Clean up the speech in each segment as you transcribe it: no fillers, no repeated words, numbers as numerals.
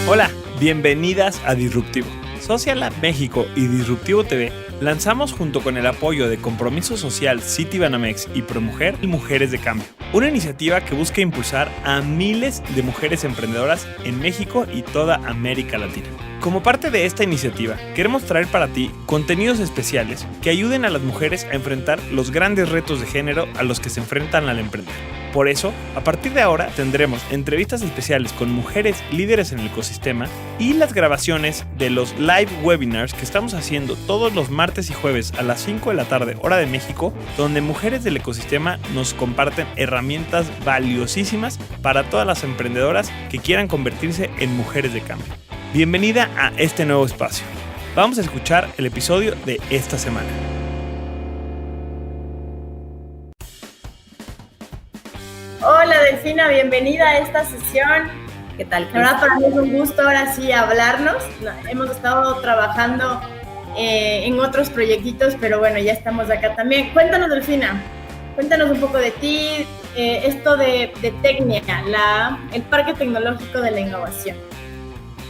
Hola, bienvenidas a Disruptivo. Social Lab México y Disruptivo TV lanzamos junto con el apoyo de Compromiso Social Citibanamex y ProMujer Mujeres de Cambio, una iniciativa que busca impulsar a miles de mujeres emprendedoras en México y toda América Latina. Como parte de esta iniciativa, queremos traer para ti contenidos especiales que ayuden a las mujeres a enfrentar los grandes retos de género a los que se enfrentan al emprender. Por eso, a partir de ahora tendremos entrevistas especiales con mujeres líderes en el ecosistema y las grabaciones de los live webinars que estamos haciendo todos los martes y jueves a las 5 de la tarde, hora de México, donde mujeres del ecosistema nos comparten herramientas valiosísimas para todas las emprendedoras que quieran convertirse en mujeres de cambio. Bienvenida a este nuevo espacio. Vamos a escuchar el episodio de esta semana. Hola Delfina, bienvenida a esta sesión. ¿Qué tal? La verdad para mí es un gusto ahora sí hablarnos. Hemos estado trabajando en otros proyectitos, pero bueno, ya estamos acá también. Cuéntanos Delfina, cuéntanos un poco de ti, esto de Tecnia, el Parque Tecnológico de la Innovación.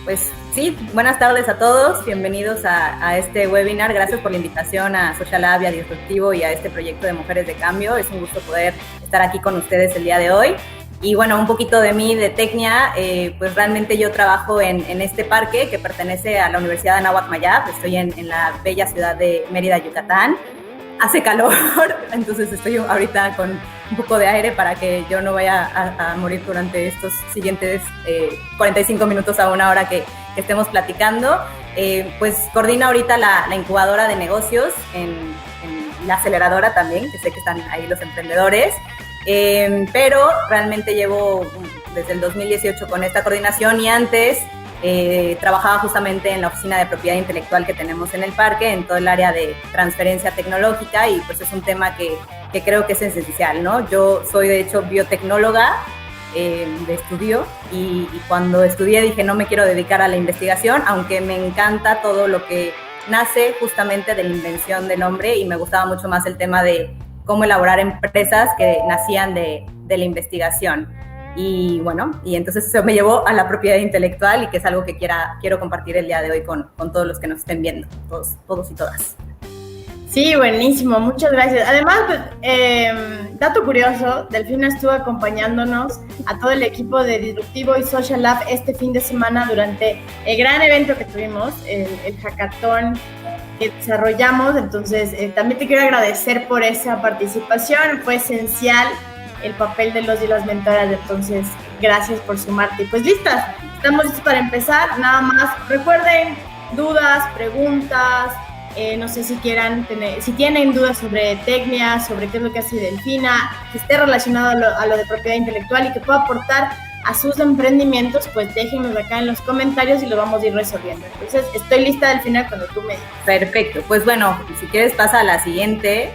Pues sí, buenas tardes a todos, bienvenidos a este webinar, gracias por la invitación a Social Lab, a Disruptivo y a este proyecto de Mujeres de Cambio. Es un gusto poder estar aquí con ustedes el día de hoy. Y bueno, un poquito de mí, de Tecnia, pues realmente yo trabajo en este parque que pertenece a la Universidad de Anáhuac Mayab. Estoy en la bella ciudad de Mérida, Yucatán. Hace calor, entonces estoy ahorita con un poco de aire para que yo no vaya a morir durante estos siguientes 45 minutos a una hora que estemos platicando. Pues coordino ahorita la incubadora de negocios en la aceleradora también, que sé que están ahí los emprendedores, pero realmente llevo desde el 2018 con esta coordinación y antes trabajaba justamente en la oficina de propiedad intelectual que tenemos en el parque, en todo el área de transferencia tecnológica, y pues es un tema que creo que es esencial, ¿no? Yo soy de hecho biotecnóloga de estudio y cuando estudié dije no me quiero dedicar a la investigación, aunque me encanta todo lo que nace justamente de la invención del hombre y me gustaba mucho más el tema de cómo elaborar empresas que nacían de la investigación. Y bueno, y entonces eso me llevó a la propiedad intelectual y que es algo que quiero compartir el día de hoy con todos los que nos estén viendo, todos y todas. Sí, buenísimo, muchas gracias. Además, pues, dato curioso, Delfina estuvo acompañándonos a todo el equipo de Disruptivo y Social Lab este fin de semana durante el gran evento que tuvimos, el hackathon que desarrollamos. Entonces, también te quiero agradecer por esa participación, fue esencial el papel de los y las mentoras, entonces gracias por sumarte. Pues listas, estamos listos para empezar. Nada más, recuerden, dudas, preguntas, no sé si tienen dudas sobre Tecnia, sobre qué es lo que hace Delfina, que esté relacionado a lo de propiedad intelectual y que pueda aportar a sus emprendimientos, pues déjenlos acá en los comentarios y lo vamos a ir resolviendo. Entonces, estoy lista Delfina cuando tú me digas. Perfecto, pues bueno, si quieres pasa a la siguiente.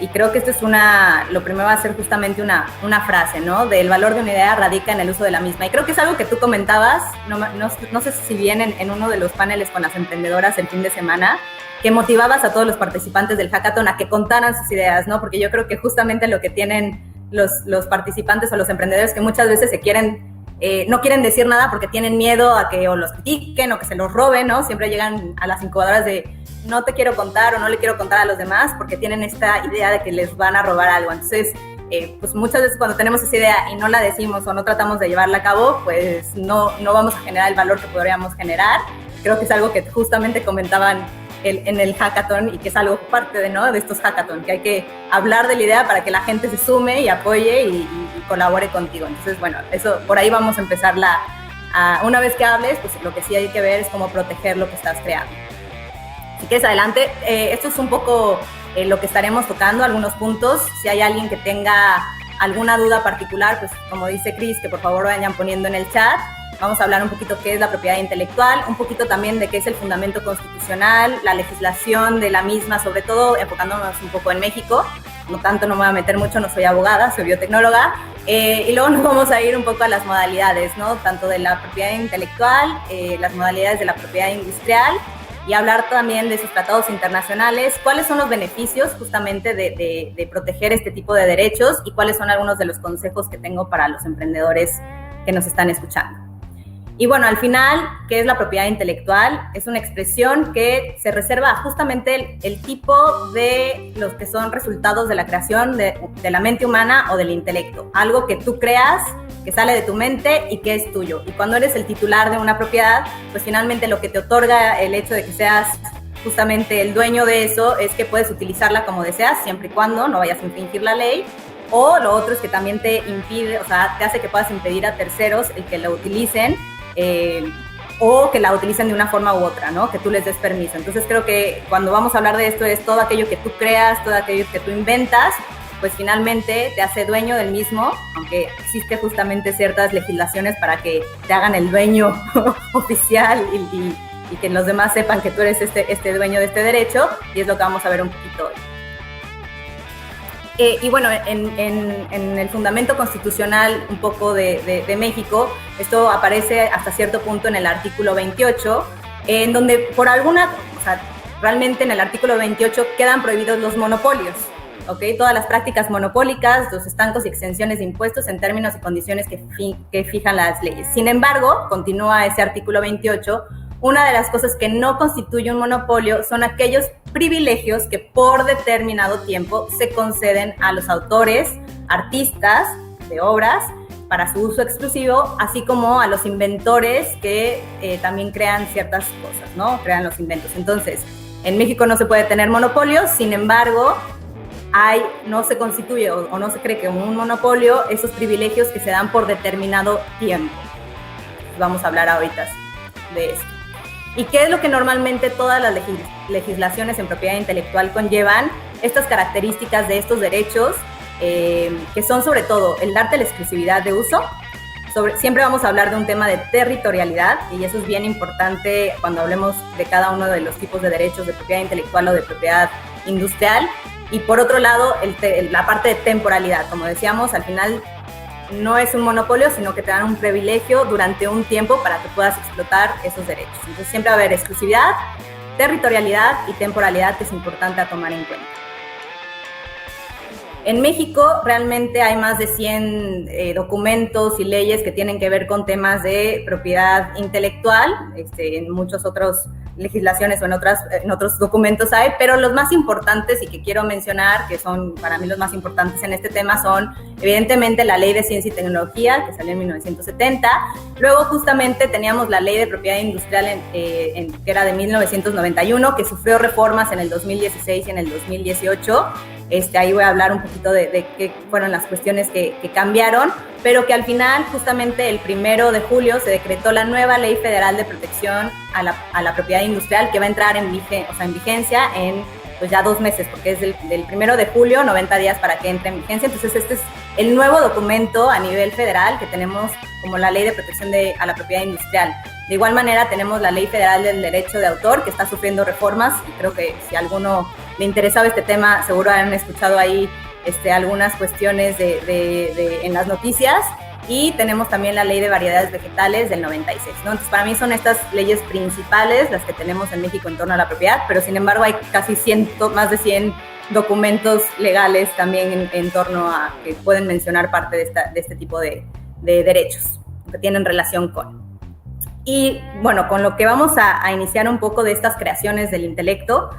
Y creo que esto es lo primero va a ser justamente una frase, ¿no? Del valor de una idea radica en el uso de la misma. Y creo que es algo que tú comentabas, no sé si bien en uno de los paneles con las emprendedoras el fin de semana, que motivabas a todos los participantes del hackathon a que contaran sus ideas, ¿no? Porque yo creo que justamente lo que tienen los participantes o los emprendedores que muchas veces no quieren decir nada porque tienen miedo a que o los critiquen o que se los roben, ¿no? Siempre llegan a las incubadoras de no te quiero contar o no le quiero contar a los demás porque tienen esta idea de que les van a robar algo. Entonces, pues muchas veces cuando tenemos esa idea y no la decimos o no tratamos de llevarla a cabo, pues no vamos a generar el valor que podríamos generar. Creo que es algo que justamente comentaban en el hackathon y que es algo parte de estos hackathon, que hay que hablar de la idea para que la gente se sume y apoye y colabore contigo. Entonces, bueno, eso por ahí vamos a empezar una vez que hables, pues lo que sí hay que ver es cómo proteger lo que estás creando. Si quieres, adelante. Esto es un poco lo que estaremos tocando, algunos puntos. Si hay alguien que tenga alguna duda particular, pues como dice Cris, que por favor vayan poniendo en el chat. Vamos a hablar un poquito qué es la propiedad intelectual, un poquito también de qué es el fundamento constitucional, la legislación de la misma, sobre todo enfocándonos un poco en México. No tanto, no me voy a meter mucho, no soy abogada, soy biotecnóloga. Y luego nos vamos a ir un poco a las modalidades, ¿no? Tanto de la propiedad intelectual, las modalidades de la propiedad industrial, y hablar también de sus tratados internacionales, cuáles son los beneficios justamente de proteger este tipo de derechos y cuáles son algunos de los consejos que tengo para los emprendedores que nos están escuchando. Y bueno, al final, ¿qué es la propiedad intelectual? Es una expresión que se reserva justamente el tipo de los que son resultados de la creación de la mente humana o del intelecto. Algo que tú creas, que sale de tu mente y que es tuyo. Y cuando eres el titular de una propiedad, pues finalmente lo que te otorga el hecho de que seas justamente el dueño de eso es que puedes utilizarla como deseas, siempre y cuando no vayas a infringir la ley. O lo otro es que también te impide, o sea, te hace que puedas impedir a terceros el que la utilicen, o que la utilicen de una forma u otra, ¿no? Que tú les des permiso. Entonces creo que cuando vamos a hablar de esto es todo aquello que tú creas, todo aquello que tú inventas, pues finalmente te hace dueño del mismo, aunque existe justamente ciertas legislaciones para que te hagan el dueño oficial y que los demás sepan que tú eres este dueño de este derecho, y es lo que vamos a ver un poquito hoy. Y bueno, en el fundamento constitucional un poco de México, esto aparece hasta cierto punto en el artículo 28, en donde por alguna, o sea, realmente en el artículo 28 quedan prohibidos los monopolios, ¿ok? Todas las prácticas monopólicas, los estancos y exenciones de impuestos en términos y condiciones que fijan las leyes. Sin embargo, continúa ese artículo 28, una de las cosas que no constituye un monopolio son aquellos privilegios que por determinado tiempo se conceden a los autores, artistas de obras para su uso exclusivo, así como a los inventores que también crean ciertas cosas, ¿no? Crean los inventos. Entonces, en México no se puede tener monopolios, sin embargo, no se constituye o no se cree que un monopolio esos privilegios que se dan por determinado tiempo. Vamos a hablar ahorita de esto. ¿Y qué es lo que normalmente todas las legislaciones en propiedad intelectual conllevan? Estas características de estos derechos, que son sobre todo el darte la exclusividad de uso. Siempre vamos a hablar de un tema de territorialidad, y eso es bien importante cuando hablemos de cada uno de los tipos de derechos de propiedad intelectual o de propiedad industrial. Y por otro lado, la parte de temporalidad. Como decíamos, al final no es un monopolio, sino que te dan un privilegio durante un tiempo para que puedas explotar esos derechos. Entonces siempre va a haber exclusividad, territorialidad y temporalidad, que es importante a tomar en cuenta. En México realmente hay más de 100 documentos y leyes que tienen que ver con temas de propiedad intelectual, en muchos otros legislaciones o en otros documentos hay, pero los más importantes y que quiero mencionar, que son para mí los más importantes en este tema, son evidentemente la Ley de Ciencia y Tecnología, que salió en 1970. Luego justamente teníamos la Ley de Propiedad Industrial, que era de 1991, que sufrió reformas en el 2016 y en el 2018. Ahí voy a hablar un poquito de qué fueron las cuestiones que cambiaron, pero que al final, justamente el 1 de julio, se decretó la nueva Ley Federal de Protección a la Propiedad Industrial, que va a entrar en vigencia en pues ya 2 meses, porque es del 1 de julio, 90 días para que entre en vigencia. Entonces este es el nuevo documento a nivel federal que tenemos como la Ley de Protección a la Propiedad Industrial. De igual manera tenemos la Ley Federal del Derecho de Autor, que está sufriendo reformas, y creo que si a alguno le interesaba este tema, seguro han escuchado ahí algunas cuestiones en las noticias. Y tenemos también la Ley de Variedades Vegetales del 96, ¿no? Entonces, para mí son estas leyes principales las que tenemos en México en torno a la propiedad, pero sin embargo hay casi más de 100 documentos legales también en torno a que pueden mencionar parte de este tipo de derechos que tienen relación con. Y bueno, con lo que vamos a iniciar un poco de estas creaciones del intelecto,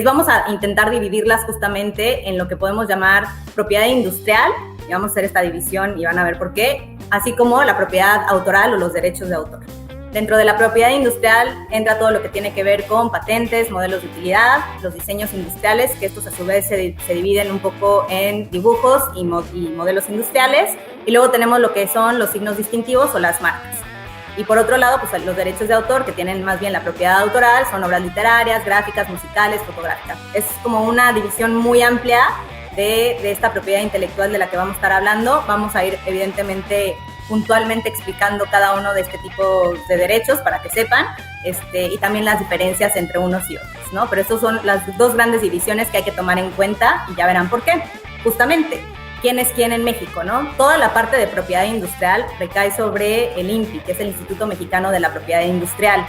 vamos a intentar dividirlas justamente en lo que podemos llamar propiedad industrial, y vamos a hacer esta división y van a ver por qué, así como la propiedad autoral o los derechos de autor. Dentro de la propiedad industrial entra todo lo que tiene que ver con patentes, modelos de utilidad, los diseños industriales, que estos a su vez se dividen un poco en dibujos y modelos industriales, y luego tenemos lo que son los signos distintivos o las marcas. Y por otro lado, pues los derechos de autor, que tienen más bien la propiedad autoral, son obras literarias, gráficas, musicales, fotográficas. Es como una división muy amplia de esta propiedad intelectual de la que vamos a estar hablando. Vamos a ir evidentemente puntualmente explicando cada uno de este tipo de derechos para que sepan, y también las diferencias entre unos y otros, ¿no? Pero estas son las dos grandes divisiones que hay que tomar en cuenta, y ya verán por qué. Justamente, ¿quién es quién en México, no? Toda la parte de propiedad industrial recae sobre el INPI, que es el Instituto Mexicano de la Propiedad Industrial.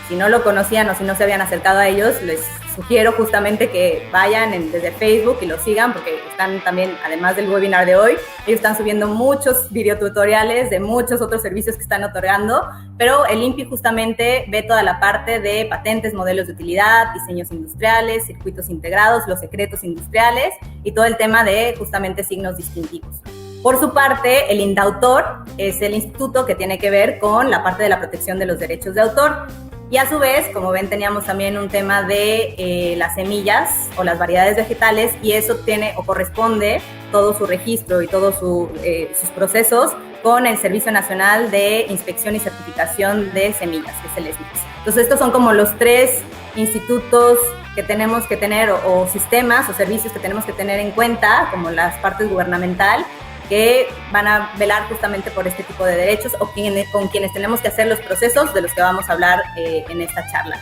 Si no lo conocían o si no se habían acercado a ellos, les sugiero justamente que vayan desde Facebook y lo sigan, porque están también, además del webinar de hoy, ellos están subiendo muchos videotutoriales de muchos otros servicios que están otorgando, pero el INPI justamente ve toda la parte de patentes, modelos de utilidad, diseños industriales, circuitos integrados, los secretos industriales y todo el tema de justamente signos distintivos. Por su parte, el INDAUTOR es el instituto que tiene que ver con la parte de la protección de los derechos de autor. Y a su vez, como ven, teníamos también un tema de las semillas o las variedades vegetales, y eso tiene o corresponde todo su registro y todos sus procesos con el Servicio Nacional de Inspección y Certificación de Semillas, que es el SNICS. Entonces, estos son como los 3 institutos que tenemos que tener o sistemas o servicios que tenemos que tener en cuenta, como las partes gubernamental, que van a velar justamente por este tipo de derechos o con quienes tenemos que hacer los procesos de los que vamos a hablar en esta charla.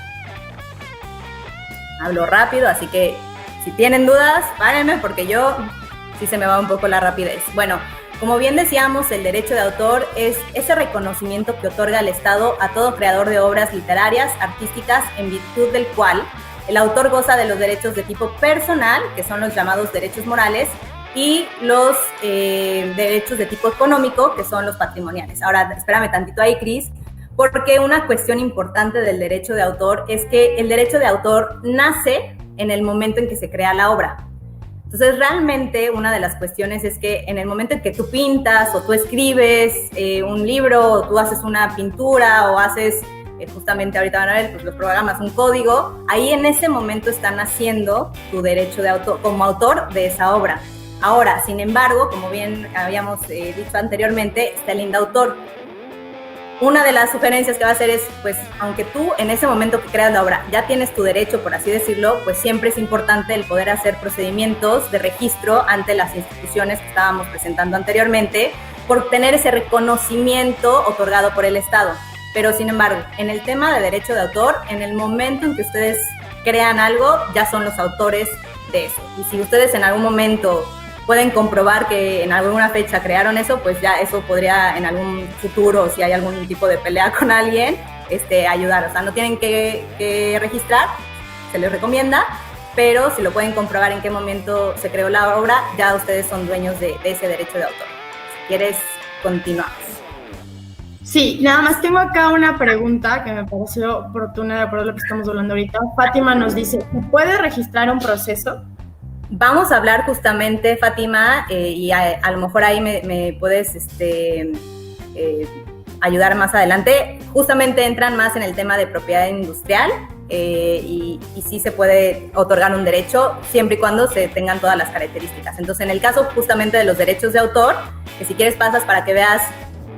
Hablo rápido, así que si tienen dudas, párenme porque yo sí se me va un poco la rapidez. Bueno, como bien decíamos, el derecho de autor es ese reconocimiento que otorga el Estado a todo creador de obras literarias, artísticas, en virtud del cual el autor goza de los derechos de tipo personal, que son los llamados derechos morales, y los derechos de tipo económico, que son los patrimoniales. Ahora, espérame tantito ahí, Cris, porque una cuestión importante del derecho de autor es que el derecho de autor nace en el momento en que se crea la obra. Entonces, realmente, una de las cuestiones es que en el momento en que tú pintas o tú escribes un libro, o tú haces una pintura o haces, justamente ahorita van a ver, pues los programas, un código, ahí en ese momento está naciendo tu derecho de autor como autor de esa obra. Ahora, sin embargo, como bien habíamos dicho anteriormente, está el INDAUTOR. Una de las sugerencias que va a hacer es, pues, aunque tú en ese momento que creas la obra ya tienes tu derecho, por así decirlo, pues siempre es importante el poder hacer procedimientos de registro ante las instituciones que estábamos presentando anteriormente, por tener ese reconocimiento otorgado por el Estado. Pero, sin embargo, en el tema de derecho de autor, en el momento en que ustedes crean algo, ya son los autores de eso. Y si ustedes en algún momento pueden comprobar que en alguna fecha crearon eso, pues ya eso podría en algún futuro, si hay algún tipo de pelea con alguien, ayudar. O sea, no tienen que registrar, se les recomienda, pero si lo pueden comprobar en qué momento se creó la obra, ya ustedes son dueños de ese derecho de autor. Si quieres, continuamos. Sí, nada más tengo acá una pregunta que me pareció oportuna de acuerdo a lo que estamos hablando ahorita. Fátima nos dice, ¿se puede registrar un proceso? Vamos a hablar justamente, Fátima, y a lo mejor ahí me puedes ayudar más adelante. Justamente entran más en el tema de propiedad industrial y sí se puede otorgar un derecho siempre y cuando se tengan todas las características. Entonces, en el caso justamente de los derechos de autor, que si quieres pasas para que veas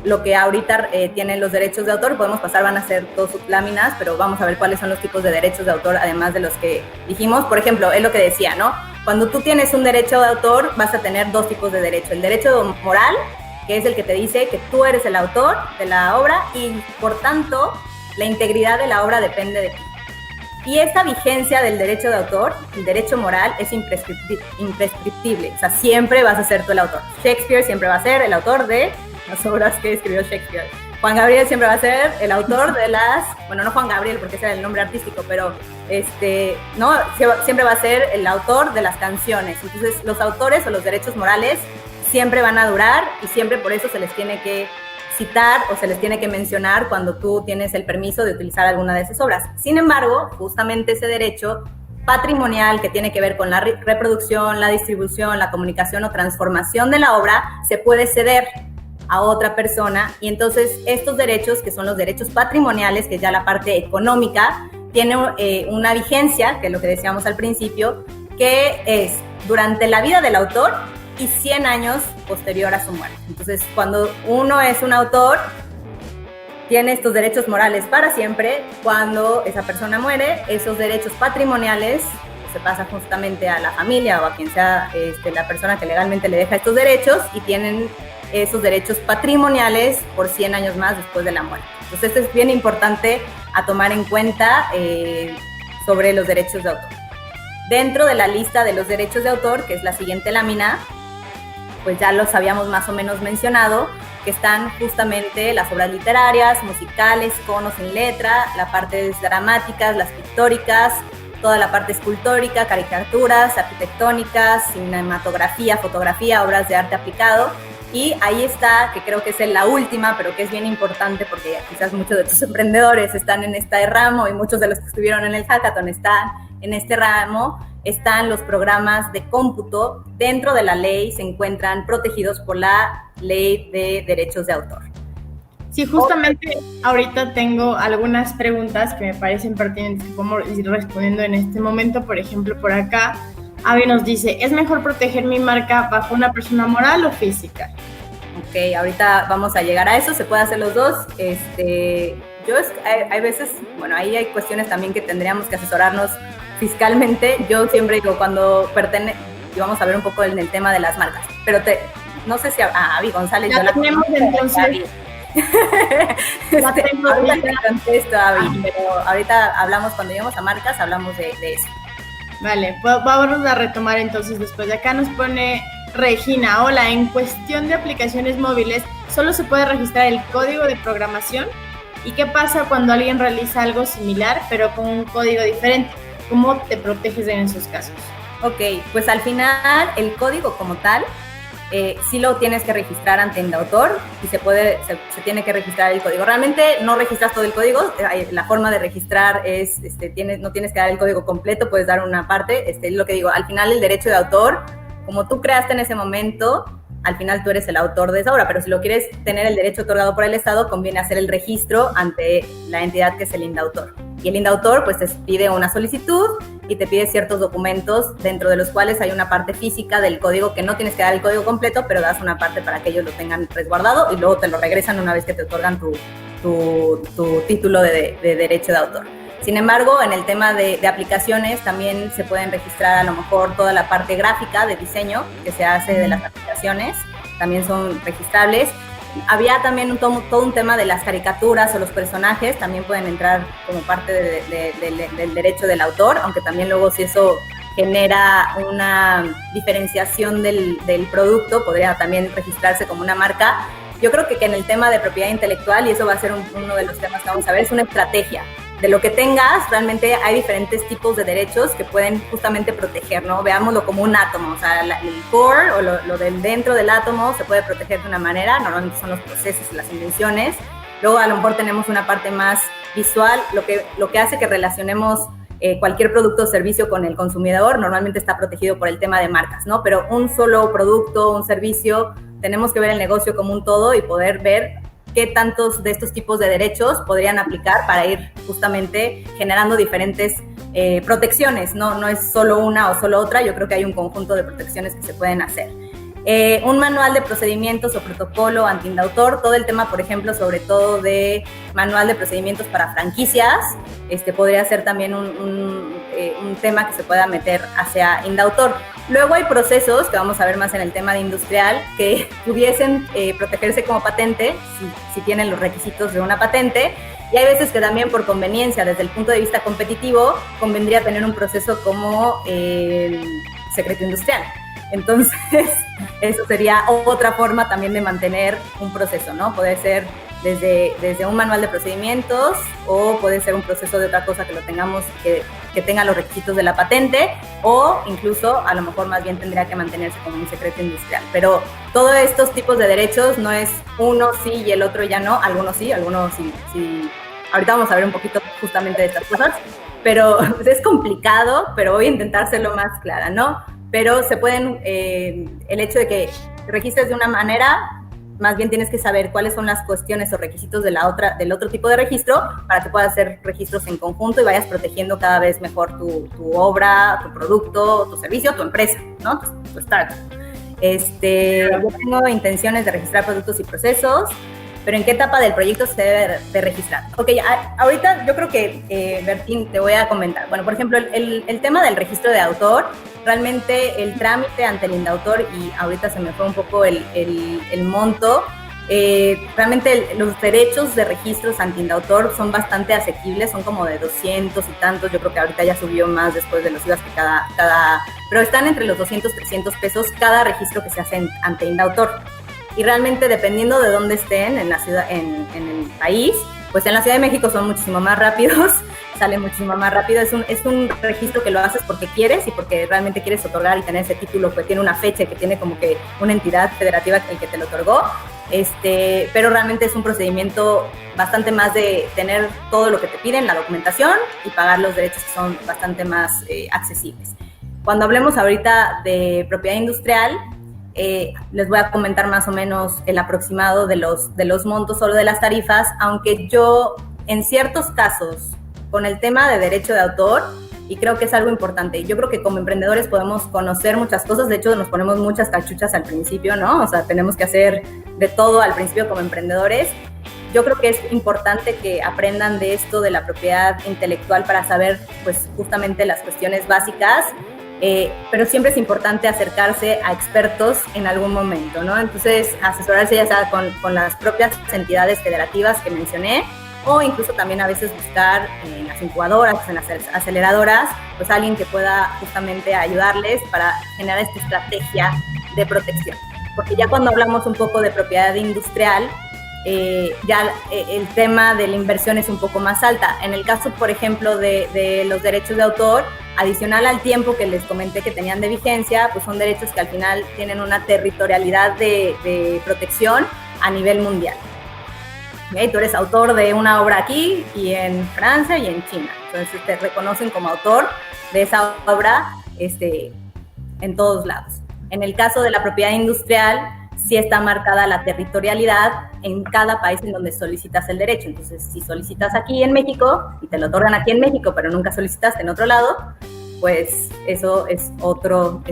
lo que ahorita tienen los derechos de autor, podemos pasar, van a ser dos subláminas, pero vamos a ver cuáles son los tipos de derechos de autor, además de los que dijimos. Por ejemplo, es lo que decía, ¿no? Cuando tú tienes un derecho de autor, vas a tener 2 tipos de derecho. El derecho moral, que es el que te dice que tú eres el autor de la obra y, por tanto, la integridad de la obra depende de ti. Y esta vigencia del derecho de autor, el derecho moral, es imprescriptible. O sea, siempre vas a ser tú el autor. Shakespeare siempre va a ser el autor de las obras que escribió Shakespeare. Juan Gabriel siempre va a ser el autor de las, bueno, no Juan Gabriel porque ese era el nombre artístico, pero no, siempre va a ser el autor de las canciones. Entonces, los autores o los derechos morales siempre van a durar y siempre por eso se les tiene que citar o se les tiene que mencionar cuando tú tienes el permiso de utilizar alguna de esas obras. Sin embargo, justamente ese derecho patrimonial que tiene que ver con la reproducción, la distribución, la comunicación o transformación de la obra, se puede ceder a otra persona, y entonces estos derechos, que son los derechos patrimoniales, que es ya la parte económica, tiene una vigencia, que es lo que decíamos al principio, que es durante la vida del autor y 100 años posterior a su muerte. Entonces, cuando uno es un autor, tiene estos derechos morales para siempre. Cuando esa persona muere, esos derechos patrimoniales se pasa justamente a la familia o a quien sea la persona que legalmente le deja estos derechos, y tienen esos derechos patrimoniales por 100 años más después de la muerte. Entonces, esto es bien importante a tomar en cuenta sobre los derechos de autor. Dentro de la lista de los derechos de autor, que es la siguiente lámina, pues ya los habíamos más o menos mencionado, que están justamente las obras literarias, musicales, con o sin letra, las partes dramáticas, las pictóricas, toda la parte escultórica, caricaturas, arquitectónicas, cinematografía, fotografía, obras de arte aplicado. Y ahí está, que creo que es la última, pero que es bien importante porque quizás muchos de tus emprendedores están en este ramo y muchos de los que estuvieron en el hackathon están en este ramo, están los programas de cómputo. Dentro de la ley se encuentran protegidos por la ley de derechos de autor. Sí, justamente ahorita tengo algunas preguntas que me parecen pertinentes que podemos ir respondiendo en este momento. Por ejemplo, por acá, Avi nos dice, ¿es mejor proteger mi marca bajo una persona moral o física? Ok, ahorita vamos a llegar a eso, se puede hacer los dos. Hay veces, bueno, ahí hay cuestiones también que tendríamos que asesorarnos fiscalmente. Yo siempre digo, y vamos a ver un poco en el tema de las marcas, pero no sé si, Avi González, ya tenemos entonces. Ahorita te contesto, Avi, pero ahorita hablamos, cuando lleguemos a marcas, hablamos de eso. Vale, pues vamos a retomar entonces después. De acá nos pone Regina, hola, en cuestión de aplicaciones móviles, ¿solo se puede registrar el código de programación? ¿Y qué pasa cuando alguien realiza algo similar, pero con un código diferente? ¿Cómo te proteges en esos casos? Ok, pues al final el código como tal, sí lo tienes que registrar ante Indautor y se tiene que registrar el código. Realmente no registras todo el código, la forma de registrar es, no tienes que dar el código completo, puedes dar una parte, lo que digo, al final el derecho de autor, como tú creaste en ese momento, al final tú eres el autor de esa obra, pero si lo quieres tener el derecho otorgado por el Estado, conviene hacer el registro ante la entidad que es el Indautor. Y el Indautor pues te pide una solicitud y te pide ciertos documentos, dentro de los cuales hay una parte física del código que no tienes que dar el código completo, pero das una parte para que ellos lo tengan resguardado y luego te lo regresan una vez que te otorgan tu título de derecho de autor. Sin embargo, en el tema de aplicaciones también se pueden registrar a lo mejor toda la parte gráfica de diseño que se hace de las aplicaciones, también son registrables. Había también todo un tema de las caricaturas o los personajes, también pueden entrar como parte del derecho del autor, aunque también luego si eso genera una diferenciación del producto, podría también registrarse como una marca. Yo creo que en el tema de propiedad intelectual, y eso va a ser uno de los temas que vamos a ver, es una estrategia. De lo que tengas, realmente hay diferentes tipos de derechos que pueden justamente proteger, ¿no? Veámoslo como un átomo, o sea, el core o lo del dentro del átomo se puede proteger de una manera, normalmente son los procesos y las invenciones. Luego a lo mejor tenemos una parte más visual, lo que hace que relacionemos cualquier producto o servicio con el consumidor, normalmente está protegido por el tema de marcas, ¿no? Pero un solo producto, un servicio, tenemos que ver el negocio como un todo y poder ver qué tantos de estos tipos de derechos podrían aplicar para ir justamente generando diferentes protecciones, no es solo una o solo otra, yo creo que hay un conjunto de protecciones que se pueden hacer. Un manual de procedimientos o protocolo anti-indautor, todo el tema, por ejemplo, sobre todo de manual de procedimientos para franquicias, podría ser también un tema que se pueda meter hacia indautor. Luego hay procesos, que vamos a ver más en el tema de industrial, que pudiesen protegerse como patente, si tienen los requisitos de una patente, y hay veces que también por conveniencia, desde el punto de vista competitivo, convendría tener un proceso como el secreto industrial. Entonces, eso sería otra forma también de mantener un proceso, ¿no? Puede ser desde un manual de procedimientos o puede ser un proceso de otra cosa que lo tengamos, que tenga los requisitos de la patente, o incluso a lo mejor más bien tendría que mantenerse como un secreto industrial. Pero todos estos tipos de derechos no es uno sí y el otro ya no, algunos sí. Ahorita vamos a ver un poquito justamente de estas cosas, pero es complicado, pero voy a intentar ser lo más clara, ¿no? Pero se pueden, el hecho de que registres de una manera, más bien tienes que saber cuáles son las cuestiones o requisitos del otro tipo de registro para que puedas hacer registros en conjunto y vayas protegiendo cada vez mejor tu obra, tu producto, tu servicio, tu empresa, ¿no? Tu startup. Yo tengo intenciones de registrar productos y procesos, pero ¿en qué etapa del proyecto se debe de registrar? Ok, ahorita yo creo que, Bertín, te voy a comentar. Bueno, por ejemplo, el tema del registro de autor, realmente el trámite ante el indautor, y ahorita se me fue un poco el monto, realmente los derechos de registros ante indautor son bastante asequibles, son como de 200 y tantos, yo creo que ahorita ya subió más después de los IVAs que pero están entre los 200, 300 pesos cada registro que se hace ante indautor. Y realmente dependiendo de dónde estén en la ciudad, en el país, pues en la Ciudad de México son muchísimo más rápidos, sale muchísimo más rápido. Es un registro que lo haces porque quieres y porque realmente quieres otorgar y tener ese título que tiene una fecha, que tiene como que una entidad federativa el que te lo otorgó. Pero realmente es un procedimiento bastante más de tener todo lo que te piden, la documentación, y pagar los derechos que son bastante más accesibles. Cuando hablemos ahorita de propiedad industrial, les voy a comentar más o menos el aproximado de los montos solo de las tarifas, aunque yo en ciertos casos con el tema de derecho de autor, y creo que es algo importante. Yo creo que como emprendedores podemos conocer muchas cosas, de hecho nos ponemos muchas cachuchas al principio, ¿no? O sea, tenemos que hacer de todo al principio como emprendedores. Yo creo que es importante que aprendan de esto de la propiedad intelectual para saber, pues, justamente las cuestiones básicas, pero siempre es importante acercarse a expertos en algún momento, ¿no? Entonces, asesorarse ya sea con las propias entidades federativas que mencioné, o incluso también a veces buscar en las incubadoras, en las aceleradoras, pues alguien que pueda justamente ayudarles para generar esta estrategia de protección. Porque ya cuando hablamos un poco de propiedad industrial, ya el tema de la inversión es un poco más alta. En el caso, por ejemplo, de los derechos de autor, adicional al tiempo que les comenté que tenían de vigencia, pues son derechos que al final tienen una territorialidad de protección a nivel mundial. ¿Okay? Tú eres autor de una obra aquí y en Francia y en China. Entonces te reconocen como autor de esa obra en todos lados. En el caso de la propiedad industrial, sí está marcada la territorialidad en cada país en donde solicitas el derecho. Entonces, si solicitas aquí en México y te lo otorgan aquí en México, pero nunca solicitaste en otro lado, pues eso es otro.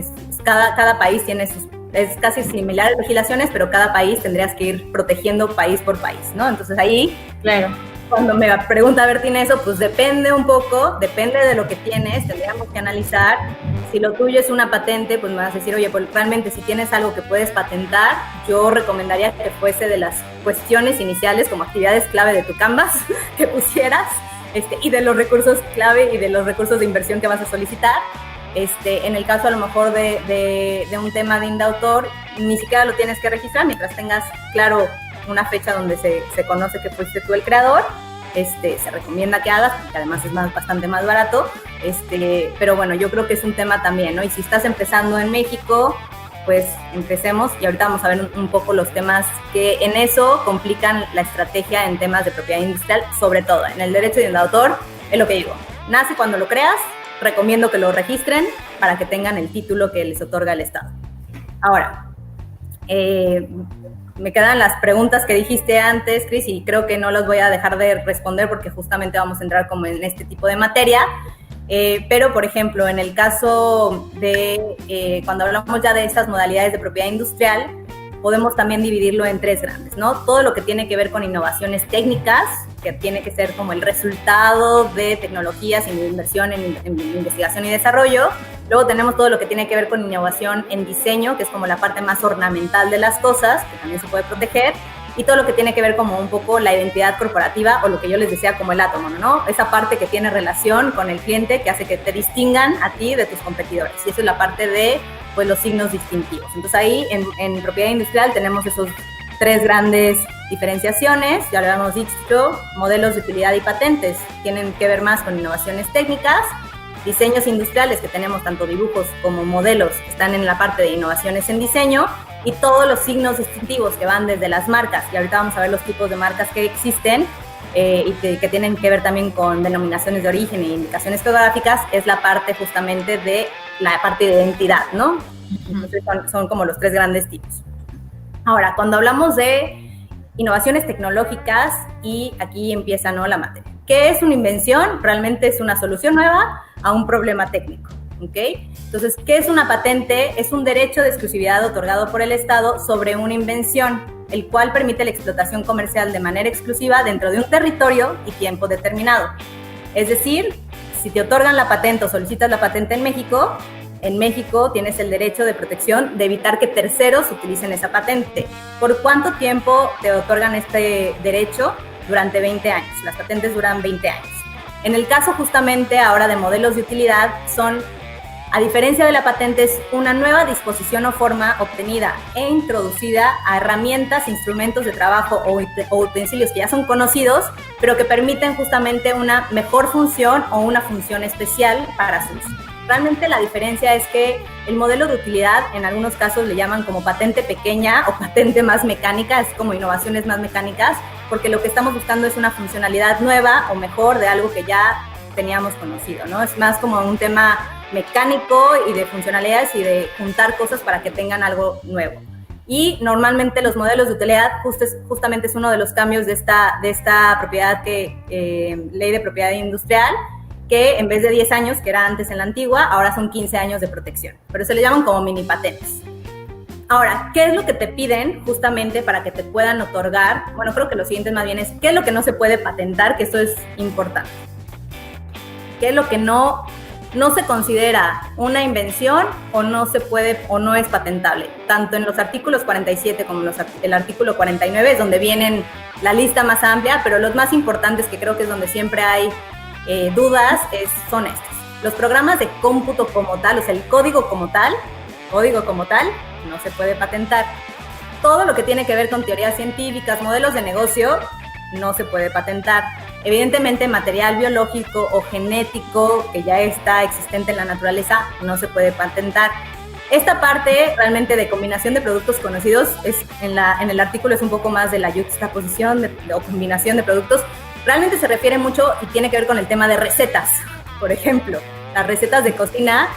Cada país tiene sus. Es casi similar a legislaciones, pero cada país tendrías que ir protegiendo país por país, ¿no? Entonces ahí, claro, cuando me pregunta Bertín eso, pues depende un poco, depende de lo que tienes, tendríamos que analizar. Si lo tuyo es una patente, pues me vas a decir, oye, pues realmente si tienes algo que puedes patentar, yo recomendaría que fuese de las cuestiones iniciales como actividades clave de tu Canvas que pusieras, y de los recursos clave y de los recursos de inversión que vas a solicitar. En el caso a lo mejor de un tema de indautor, ni siquiera lo tienes que registrar mientras tengas claro una fecha donde se conoce que fuiste tú el creador. Se recomienda que hagas, porque además es bastante más barato, pero bueno, yo creo que es un tema también, ¿no? Y si estás empezando en México, pues empecemos, y ahorita vamos a ver un poco los temas que en eso complican la estrategia en temas de propiedad industrial, sobre todo en el derecho de autor. Es lo que digo, nace cuando lo creas, recomiendo que lo registren para que tengan el título que les otorga el Estado. Ahora, me quedan las preguntas que dijiste antes, Cris, y creo que no las voy a dejar de responder porque justamente vamos a entrar como en este tipo de materia. Pero, por ejemplo, en el caso de cuando hablamos ya de estas modalidades de propiedad industrial, podemos también dividirlo en tres grandes, ¿no? Todo lo que tiene que ver con innovaciones técnicas, que tiene que ser como el resultado de tecnologías y de inversión en investigación y desarrollo. Luego tenemos todo lo que tiene que ver con innovación en diseño, que es como la parte más ornamental de las cosas, que también se puede proteger. Y todo lo que tiene que ver como un poco la identidad corporativa, o lo que yo les decía como el átomo, ¿no? Esa parte que tiene relación con el cliente, que hace que te distingan a ti de tus competidores. Y eso es la parte de, pues, los signos distintivos. Entonces ahí en propiedad industrial tenemos esos tres grandes diferenciaciones. Ya lo habíamos dicho, modelos de utilidad y patentes tienen que ver más con innovaciones técnicas. Diseños industriales, que tenemos tanto dibujos como modelos, que están en la parte de innovaciones en diseño. Y todos los signos distintivos que van desde las marcas, y ahorita vamos a ver los tipos de marcas que existen y que tienen que ver también con denominaciones de origen e indicaciones geográficas, es la parte justamente de la parte de identidad, ¿no? Entonces son como los tres grandes tipos. Ahora, cuando hablamos de innovaciones tecnológicas, y aquí empieza, ¿no?, la materia. ¿Qué es una invención? Realmente es una solución nueva a un problema técnico. ¿Okay? Entonces, ¿qué es una patente? Es un derecho de exclusividad otorgado por el Estado sobre una invención, el cual permite la explotación comercial de manera exclusiva dentro de un territorio y tiempo determinado. Es decir, si te otorgan la patente o solicitas la patente en México tienes el derecho de protección de evitar que terceros utilicen esa patente. ¿Por cuánto tiempo te otorgan este derecho? Durante 20 años. Las patentes duran 20 años. En el caso justamente ahora de modelos de utilidad, son A diferencia de la patente, es una nueva disposición o forma obtenida e introducida a herramientas, instrumentos de trabajo o utensilios que ya son conocidos, pero que permiten justamente una mejor función o una función especial para su uso. Realmente la diferencia es que el modelo de utilidad, en algunos casos le llaman como patente pequeña o patente más mecánica, es como innovaciones más mecánicas, porque lo que estamos buscando es una funcionalidad nueva o mejor de algo que ya teníamos conocido, ¿no? Es más como un tema mecánico y de funcionalidades y de juntar cosas para que tengan algo nuevo. Y normalmente los modelos de utilidad justamente es uno de los cambios de esta propiedad ley de propiedad industrial, que en vez de 10 años, que era antes en la antigua, ahora son 15 años de protección, pero se le llaman como mini patentes. Ahora, ¿qué es lo que te piden justamente para que te puedan otorgar? Bueno, creo que lo siguiente más bien es, ¿qué es lo que no se puede patentar? Que esto es importante. ¿Qué es lo que no se considera una invención o no se puede o no es patentable? Tanto en los artículos 47 como el artículo 49 es donde vienen la lista más amplia, pero los más importantes, que creo que es donde siempre hay dudas, son estos. Los programas de cómputo como tal, o sea, el código como tal, no se puede patentar. Todo lo que tiene que ver con teorías científicas, modelos de negocio, no se puede patentar. Evidentemente, material biológico o genético que ya está existente en la naturaleza, no se puede patentar. Esta parte realmente de combinación de productos conocidos, en el artículo es un poco más de la yuxtaposición o combinación de productos. Realmente se refiere mucho y tiene que ver con el tema de recetas. Por ejemplo, las recetas de cocina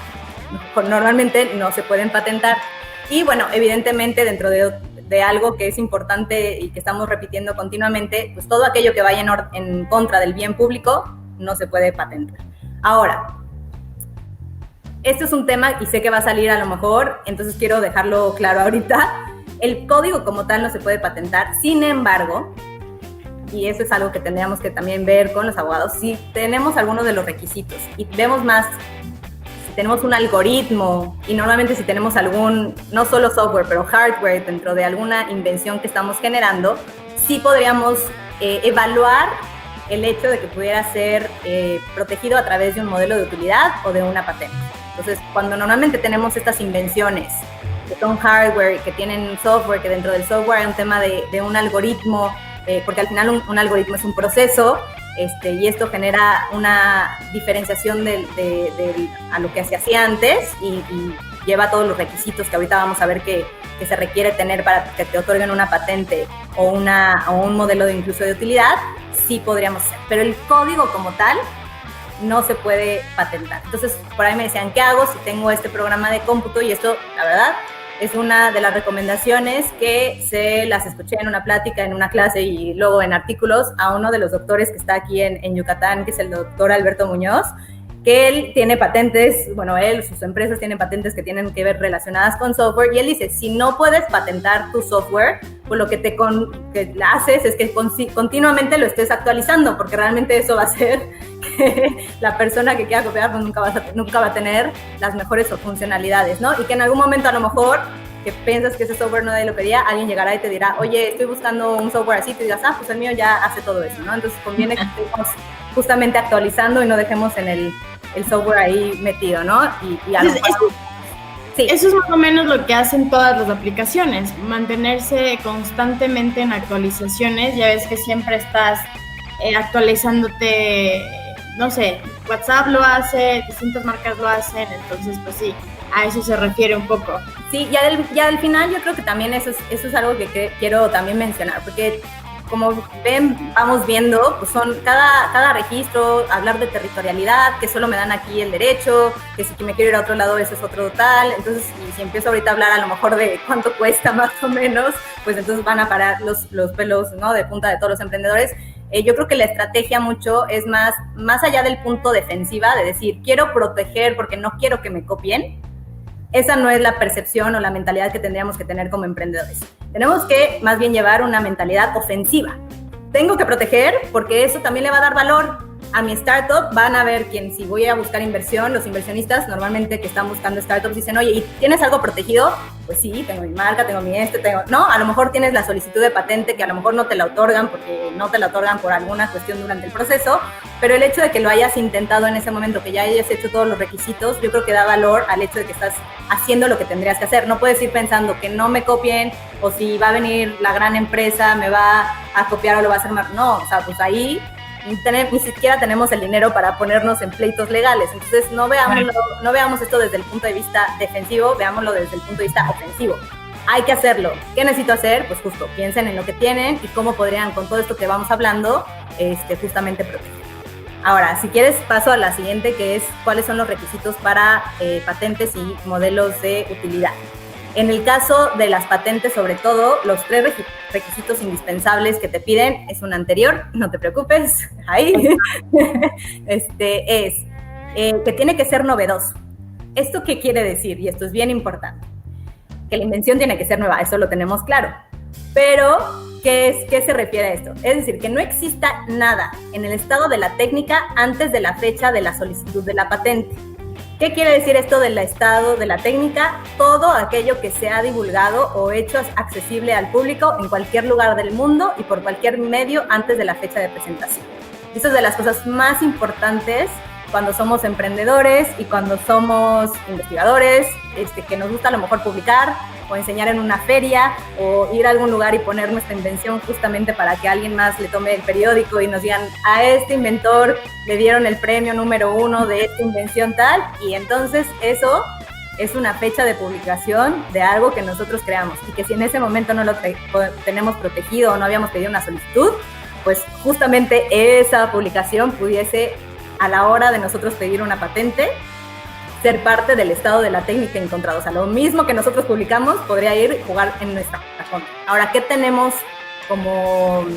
normalmente no se pueden patentar. Y bueno, evidentemente dentro de algo que es importante y que estamos repitiendo continuamente, pues todo aquello que vaya en contra del bien público no se puede patentar. Ahora, este es un tema y sé que va a salir a lo mejor, entonces quiero dejarlo claro ahorita. El código como tal no se puede patentar, sin embargo, y eso es algo que tendríamos que también ver con los abogados, si tenemos algunos de los requisitos y vemos más, si tenemos un algoritmo y normalmente si tenemos no solo software, pero hardware dentro de alguna invención que estamos generando, sí podríamos evaluar el hecho de que pudiera ser protegido a través de un modelo de utilidad o de una patente. Entonces, cuando normalmente tenemos estas invenciones que son hardware y que tienen software, que dentro del software hay un tema de un algoritmo, porque al final un algoritmo es un proceso, y esto genera una diferenciación a lo que se hacía antes y lleva todos los requisitos que ahorita vamos a ver que se requiere tener para que te otorguen una patente o un modelo incluso de utilidad, sí podríamos hacer. Pero el código como tal no se puede patentar. Entonces, por ahí me decían, ¿qué hago si tengo este programa de cómputo? Y esto, la verdad, es una de las recomendaciones que se las escuché en una plática, en una clase y luego en artículos a uno de los doctores que está aquí en Yucatán, que es el doctor Alberto Muñoz, que él tiene patentes, sus empresas tienen patentes que tienen que ver relacionadas con software, y él dice, si no puedes patentar tu software, pues lo que haces es que continuamente lo estés actualizando, porque realmente eso va a hacer que la persona que quiera copiar pues nunca va a tener las mejores funcionalidades, ¿no? Y que en algún momento a lo mejor que piensas que ese software nadie lo pedía, alguien llegará y te dirá, oye, estoy buscando un software así, y te digas, pues el mío ya hace todo eso, ¿no? Entonces conviene que estemos justamente actualizando y no dejemos en el software ahí metido, ¿no? Y a lo mejor, sí. Eso es más o menos lo que hacen todas las aplicaciones, mantenerse constantemente en actualizaciones. Ya ves que siempre estás actualizándote, no sé, WhatsApp lo hace, distintas marcas lo hacen, entonces pues sí, a eso se refiere un poco. Sí, ya al final yo creo que también eso es algo que quiero también mencionar, porque como ven, vamos viendo, pues son cada registro, hablar de territorialidad, que solo me dan aquí el derecho, que si me quiero ir a otro lado ese es otro tal. Entonces, y si empiezo ahorita a hablar a lo mejor de cuánto cuesta más o menos, pues entonces van a parar los pelos, ¿no?, de punta de todos los emprendedores. Yo creo que la estrategia mucho es más allá del punto defensiva, de decir, quiero proteger porque no quiero que me copien. Esa no es la percepción o la mentalidad que tendríamos que tener como emprendedores. Tenemos que más bien llevar una mentalidad ofensiva. Tengo que proteger porque eso también le va a dar valor a mi startup, van a ver si voy a buscar inversión, los inversionistas normalmente que están buscando startups dicen, oye, ¿y tienes algo protegido? Pues sí, tengo mi marca, tengo mi no, a lo mejor tienes la solicitud de patente que a lo mejor no te la otorgan porque no te la otorgan por alguna cuestión durante el proceso, pero el hecho de que lo hayas intentado en ese momento, que ya hayas hecho todos los requisitos, yo creo que da valor al hecho de que estás haciendo lo que tendrías que hacer. No puedes ir pensando que no me copien o si va a venir la gran empresa, me va a copiar o lo va a hacer mal. No, o sea, pues ahí ni siquiera tenemos el dinero para ponernos en pleitos legales. Entonces no veamos esto desde el punto de vista defensivo, veámoslo desde el punto de vista ofensivo. Hay que hacerlo. ¿Qué necesito hacer? Pues justo, piensen en lo que tienen y cómo podrían, con todo esto que vamos hablando, justamente proteger. Ahora, si quieres, paso a la siguiente, que es cuáles son los requisitos para patentes y modelos de utilidad. En el caso de las patentes, sobre todo, los 3 requisitos indispensables que te piden es un anterior, no te preocupes, ahí, que tiene que ser novedoso. ¿Esto qué quiere decir? Y esto es bien importante. Que la invención tiene que ser nueva, eso lo tenemos claro. Pero, ¿qué se refiere a esto? Es decir, que no exista nada en el estado de la técnica antes de la fecha de la solicitud de la patente. ¿Qué quiere decir esto del estado de la técnica? Todo aquello que se ha divulgado o hecho accesible al público en cualquier lugar del mundo y por cualquier medio antes de la fecha de presentación. Esto es de las cosas más importantes cuando somos emprendedores y cuando somos investigadores, que nos gusta a lo mejor publicar o enseñar en una feria o ir a algún lugar y poner nuestra invención justamente para que alguien más le tome el periódico y nos digan, a este inventor le dieron el premio número 1 de esta invención tal, y entonces eso es una fecha de publicación de algo que nosotros creamos, y que si en ese momento no lo tenemos protegido o no habíamos pedido una solicitud, pues justamente esa publicación pudiese, a la hora de nosotros pedir una patente, ser parte del estado de la técnica encontrado. O sea, lo mismo que nosotros publicamos podría ir a jugar en nuestra contra. Ahora, ¿qué tenemos como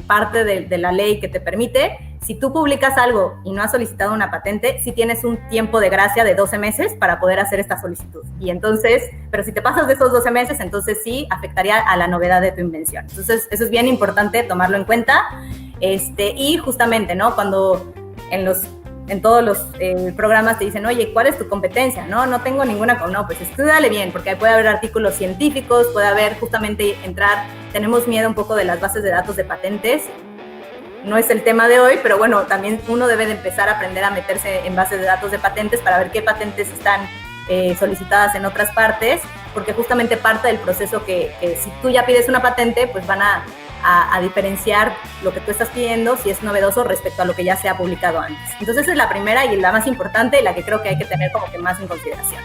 parte de la ley que te permite? Si tú publicas algo y no has solicitado una patente, sí tienes un tiempo de gracia de 12 meses para poder hacer esta solicitud. Y entonces, pero si te pasas de esos 12 meses, entonces sí afectaría a la novedad de tu invención. Entonces, eso es bien importante tomarlo en cuenta. Y justamente, ¿no? Cuando en todos los programas te dicen, oye, ¿cuál es tu competencia? No tengo ninguna. No, pues estúdiale bien, porque puede haber artículos científicos, puede haber justamente tenemos miedo un poco de las bases de datos de patentes. No es el tema de hoy, pero bueno, también uno debe de empezar a aprender a meterse en bases de datos de patentes para ver qué patentes están solicitadas en otras partes, porque justamente parte del proceso que si tú ya pides una patente, pues van a diferenciar lo que tú estás pidiendo, si es novedoso respecto a lo que ya se ha publicado antes. Entonces esa es la primera y la más importante y la que creo que hay que tener como que más en consideración.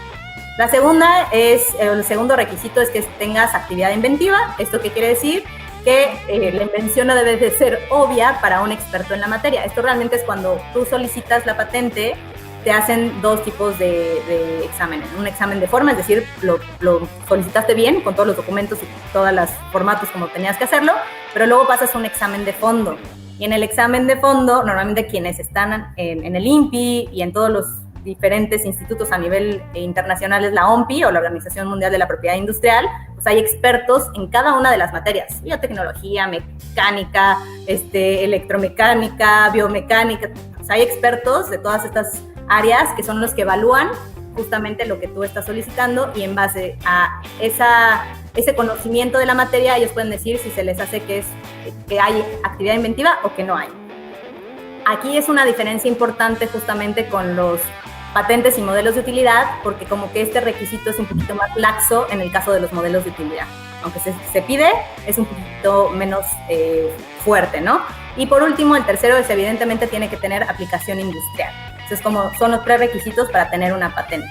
La segunda el segundo requisito es que tengas actividad inventiva. ¿Esto qué quiere decir? Que la invención no debe de ser obvia para un experto en la materia. Esto realmente es cuando tú solicitas la patente, te hacen 2 tipos de exámenes. Un examen de forma, es decir, lo solicitaste bien con todos los documentos y todos los formatos como tenías que hacerlo, pero luego pasas a un examen de fondo. Y en el examen de fondo, normalmente quienes están en el INPI y en todos los diferentes institutos a nivel internacional, es la OMPI o la Organización Mundial de la Propiedad Industrial, pues hay expertos en cada una de las materias: biotecnología, mecánica, electromecánica, biomecánica. Pues hay expertos de todas estas áreas que son los que evalúan justamente lo que tú estás solicitando, y en base a ese conocimiento de la materia ellos pueden decir si se les hace que hay actividad inventiva o que no hay. Aquí es una diferencia importante justamente con los patentes y modelos de utilidad, porque como que este requisito es un poquito más laxo en el caso de los modelos de utilidad. Aunque se pide, es un poquito menos fuerte, ¿no? Y por último, el tercero es evidentemente tiene que tener aplicación industrial. Entonces, como son los prerequisitos para tener una patente.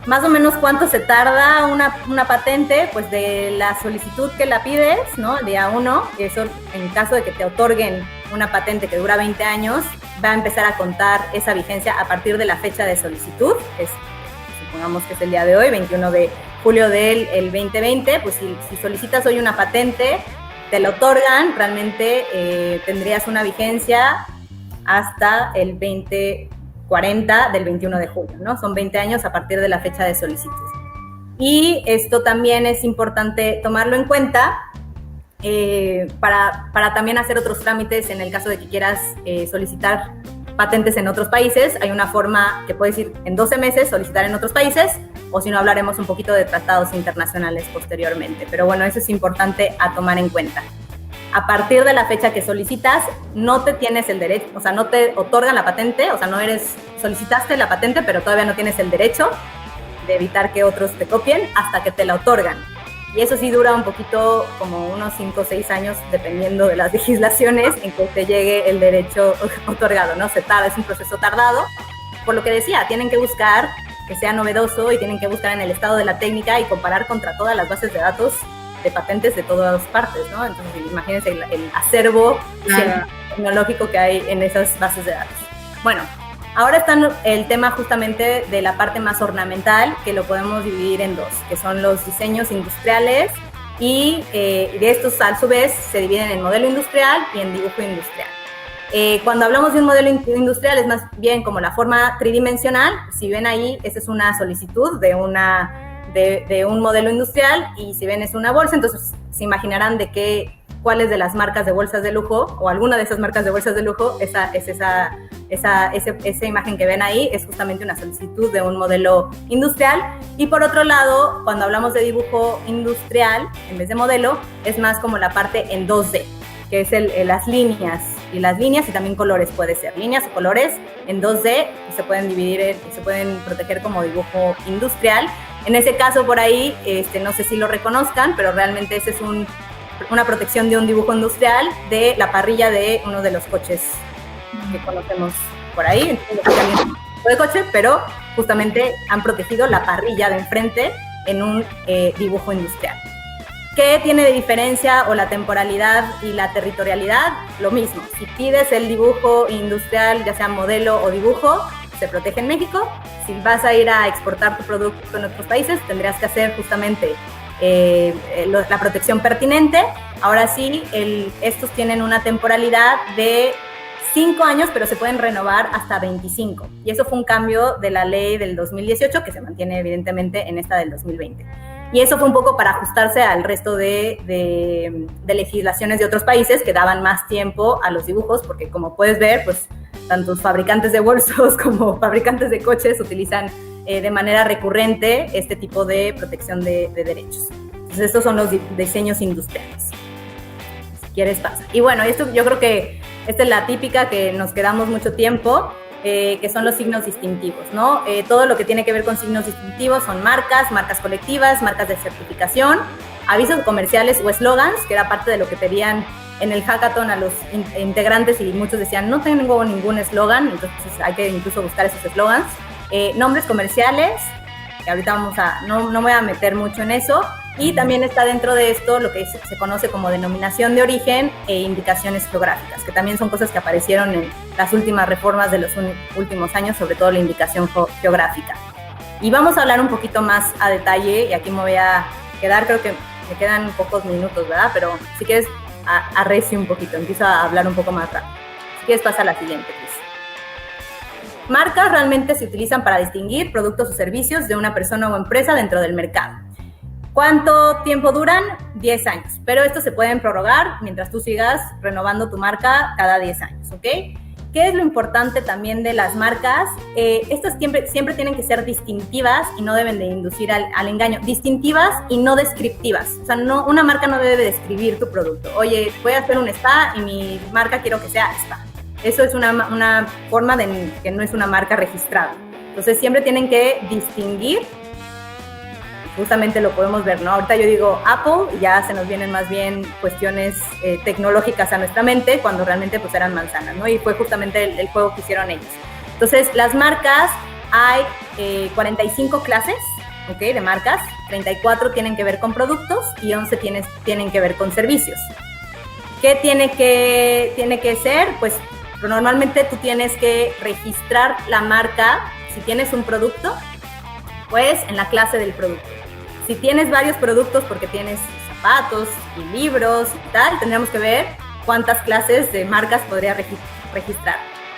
Más o menos, ¿cuánto se tarda una patente? Pues de la solicitud que la pides, ¿no? El día 1, eso en caso de que te otorguen una patente que dura 20 años, va a empezar a contar esa vigencia a partir de la fecha de solicitud, supongamos que es el día de hoy, 21 de julio del 2020, pues si solicitas hoy una patente, te la otorgan, realmente tendrías una vigencia hasta el 2040 del 21 de julio, ¿no? Son 20 años a partir de la fecha de solicitud. Y esto también es importante tomarlo en cuenta, para también hacer otros trámites en el caso de que quieras solicitar patentes en otros países. Hay una forma que puedes ir en 12 meses, solicitar en otros países, o si no, hablaremos un poquito de tratados internacionales posteriormente. Pero bueno, eso es importante a tomar en cuenta. A partir de la fecha que solicitas, no te tienes el derecho, o sea, no te otorgan la patente, o sea, solicitaste la patente, pero todavía no tienes el derecho de evitar que otros te copien hasta que te la otorgan. Y eso sí dura un poquito, como unos 5 o 6 años, dependiendo de las legislaciones, en que te llegue el derecho otorgado, ¿no? Es un proceso tardado. Por lo que decía, tienen que buscar que sea novedoso y tienen que buscar en el estado de la técnica y comparar contra todas las bases de datos de patentes de todas partes, ¿no? Entonces, imagínense el acervo tecnológico que hay en esas bases de datos. Bueno, ahora está el tema justamente de la parte más ornamental, que lo podemos dividir en dos, que son los diseños industriales y de estos a su vez se dividen en modelo industrial y en dibujo industrial. Cuando hablamos de un modelo industrial es más bien como la forma tridimensional. Si ven ahí, esa es una solicitud de un modelo industrial, y si ven es una bolsa, entonces se imaginarán cuáles de las marcas de bolsas de lujo o alguna de esas marcas de bolsas de lujo, esa imagen que ven ahí es justamente una solicitud de un modelo industrial. Y por otro lado, cuando hablamos de dibujo industrial en vez de modelo, es más como la parte en 2D, que es las líneas y también colores, puede ser líneas o colores en 2D, se pueden dividir, se pueden proteger como dibujo industrial. En ese caso por ahí, no sé si lo reconozcan, pero realmente ese es una protección de un dibujo industrial de la parrilla de uno de los coches que conocemos por ahí. Entonces, también es un tipo de coche, pero justamente han protegido la parrilla de enfrente en un dibujo industrial. ¿Qué tiene de diferencia o la temporalidad y la territorialidad? Lo mismo. Si pides el dibujo industrial, ya sea modelo o dibujo, se protege en México. Si vas a ir a exportar tu producto en otros países, tendrías que hacer justamente la protección pertinente. Ahora sí, estos tienen una temporalidad de 5 años, pero se pueden renovar hasta 25. Y eso fue un cambio de la ley del 2018, que se mantiene evidentemente en esta del 2020. Y eso fue un poco para ajustarse al resto de legislaciones de otros países que daban más tiempo a los dibujos, porque como puedes ver, pues tanto fabricantes de bolsos como fabricantes de coches utilizan de manera recurrente este tipo de protección de derechos. Entonces estos son los diseños industriales. Si quieres pasa. Y bueno, esto yo creo que esta es la típica que nos quedamos mucho tiempo, que son los signos distintivos, ¿no? Todo lo que tiene que ver con signos distintivos son marcas colectivas, marcas de certificación, avisos comerciales o eslogans, que era parte de lo que pedían en el hackathon a los integrantes, y muchos decían, no tengo ningún eslogan, entonces hay que incluso buscar esos eslogans. Nombres comerciales, que ahorita no me voy a meter mucho en eso, y también está dentro de esto lo que se conoce como denominación de origen e indicaciones geográficas, que también son cosas que aparecieron en las últimas reformas de los últimos años, sobre todo la indicación geográfica. Y vamos a hablar un poquito más a detalle, y aquí me voy a quedar, creo que me quedan pocos minutos, ¿verdad? Pero si quieres, arrecio un poquito, empiezo a hablar un poco más rápido. Si quieres, pasa a la siguiente, please. Marcas realmente se utilizan para distinguir productos o servicios de una persona o empresa dentro del mercado. ¿Cuánto tiempo duran? 10 años, pero estos se pueden prorrogar mientras tú sigas renovando tu marca cada 10 años, ¿ok? ¿Qué es lo importante también de las marcas? Estas siempre tienen que ser distintivas y no deben de inducir al engaño. Distintivas y no descriptivas. O sea, una marca no debe describir tu producto. Oye, voy a hacer un spa y mi marca quiero que sea spa. Eso es una forma de que no es una marca registrada. Entonces siempre tienen que distinguir. Justamente lo podemos ver, ¿no? Ahorita yo digo Apple y ya se nos vienen más bien cuestiones tecnológicas a nuestra mente, cuando realmente pues eran manzanas, ¿no? Y fue justamente el juego que hicieron ellos. Entonces, las marcas, hay 45 clases, ¿ok? De marcas, 34 tienen que ver con productos y 11 tienen que ver con servicios. ¿Qué tiene que ser? Pues normalmente tú tienes que registrar la marca. Si tienes un producto, pues en la clase del producto. Si tienes varios productos, porque tienes zapatos y libros y tal, tendríamos que ver cuántas clases de marcas podría registrar.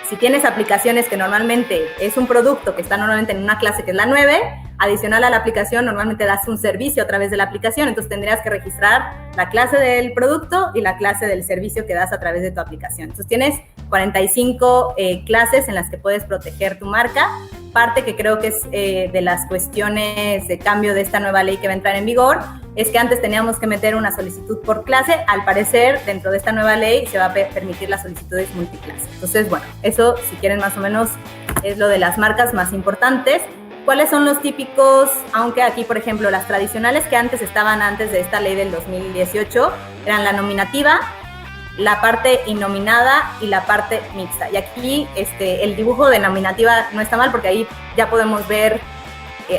Si tienes aplicaciones que normalmente es un producto que está normalmente en una clase que es la 9, adicional a la aplicación normalmente das un servicio a través de la aplicación, entonces tendrías que registrar la clase del producto y la clase del servicio que das a través de tu aplicación. Entonces tienes 45 clases en las que puedes proteger tu marca. Parte que creo que es de las cuestiones de cambio de esta nueva ley que va a entrar en vigor es que antes teníamos que meter una solicitud por clase. Al parecer, dentro de esta nueva ley se va a permitir las solicitudes multiclase. Entonces, bueno, eso, si quieren más o menos, es lo de las marcas más importantes. ¿Cuáles son los típicos? Aunque aquí, por ejemplo, las tradicionales que estaban antes de esta ley del 2018 eran la nominativa, la parte innominada y la parte mixta. Y aquí el dibujo de nominativa no está mal porque ahí ya podemos ver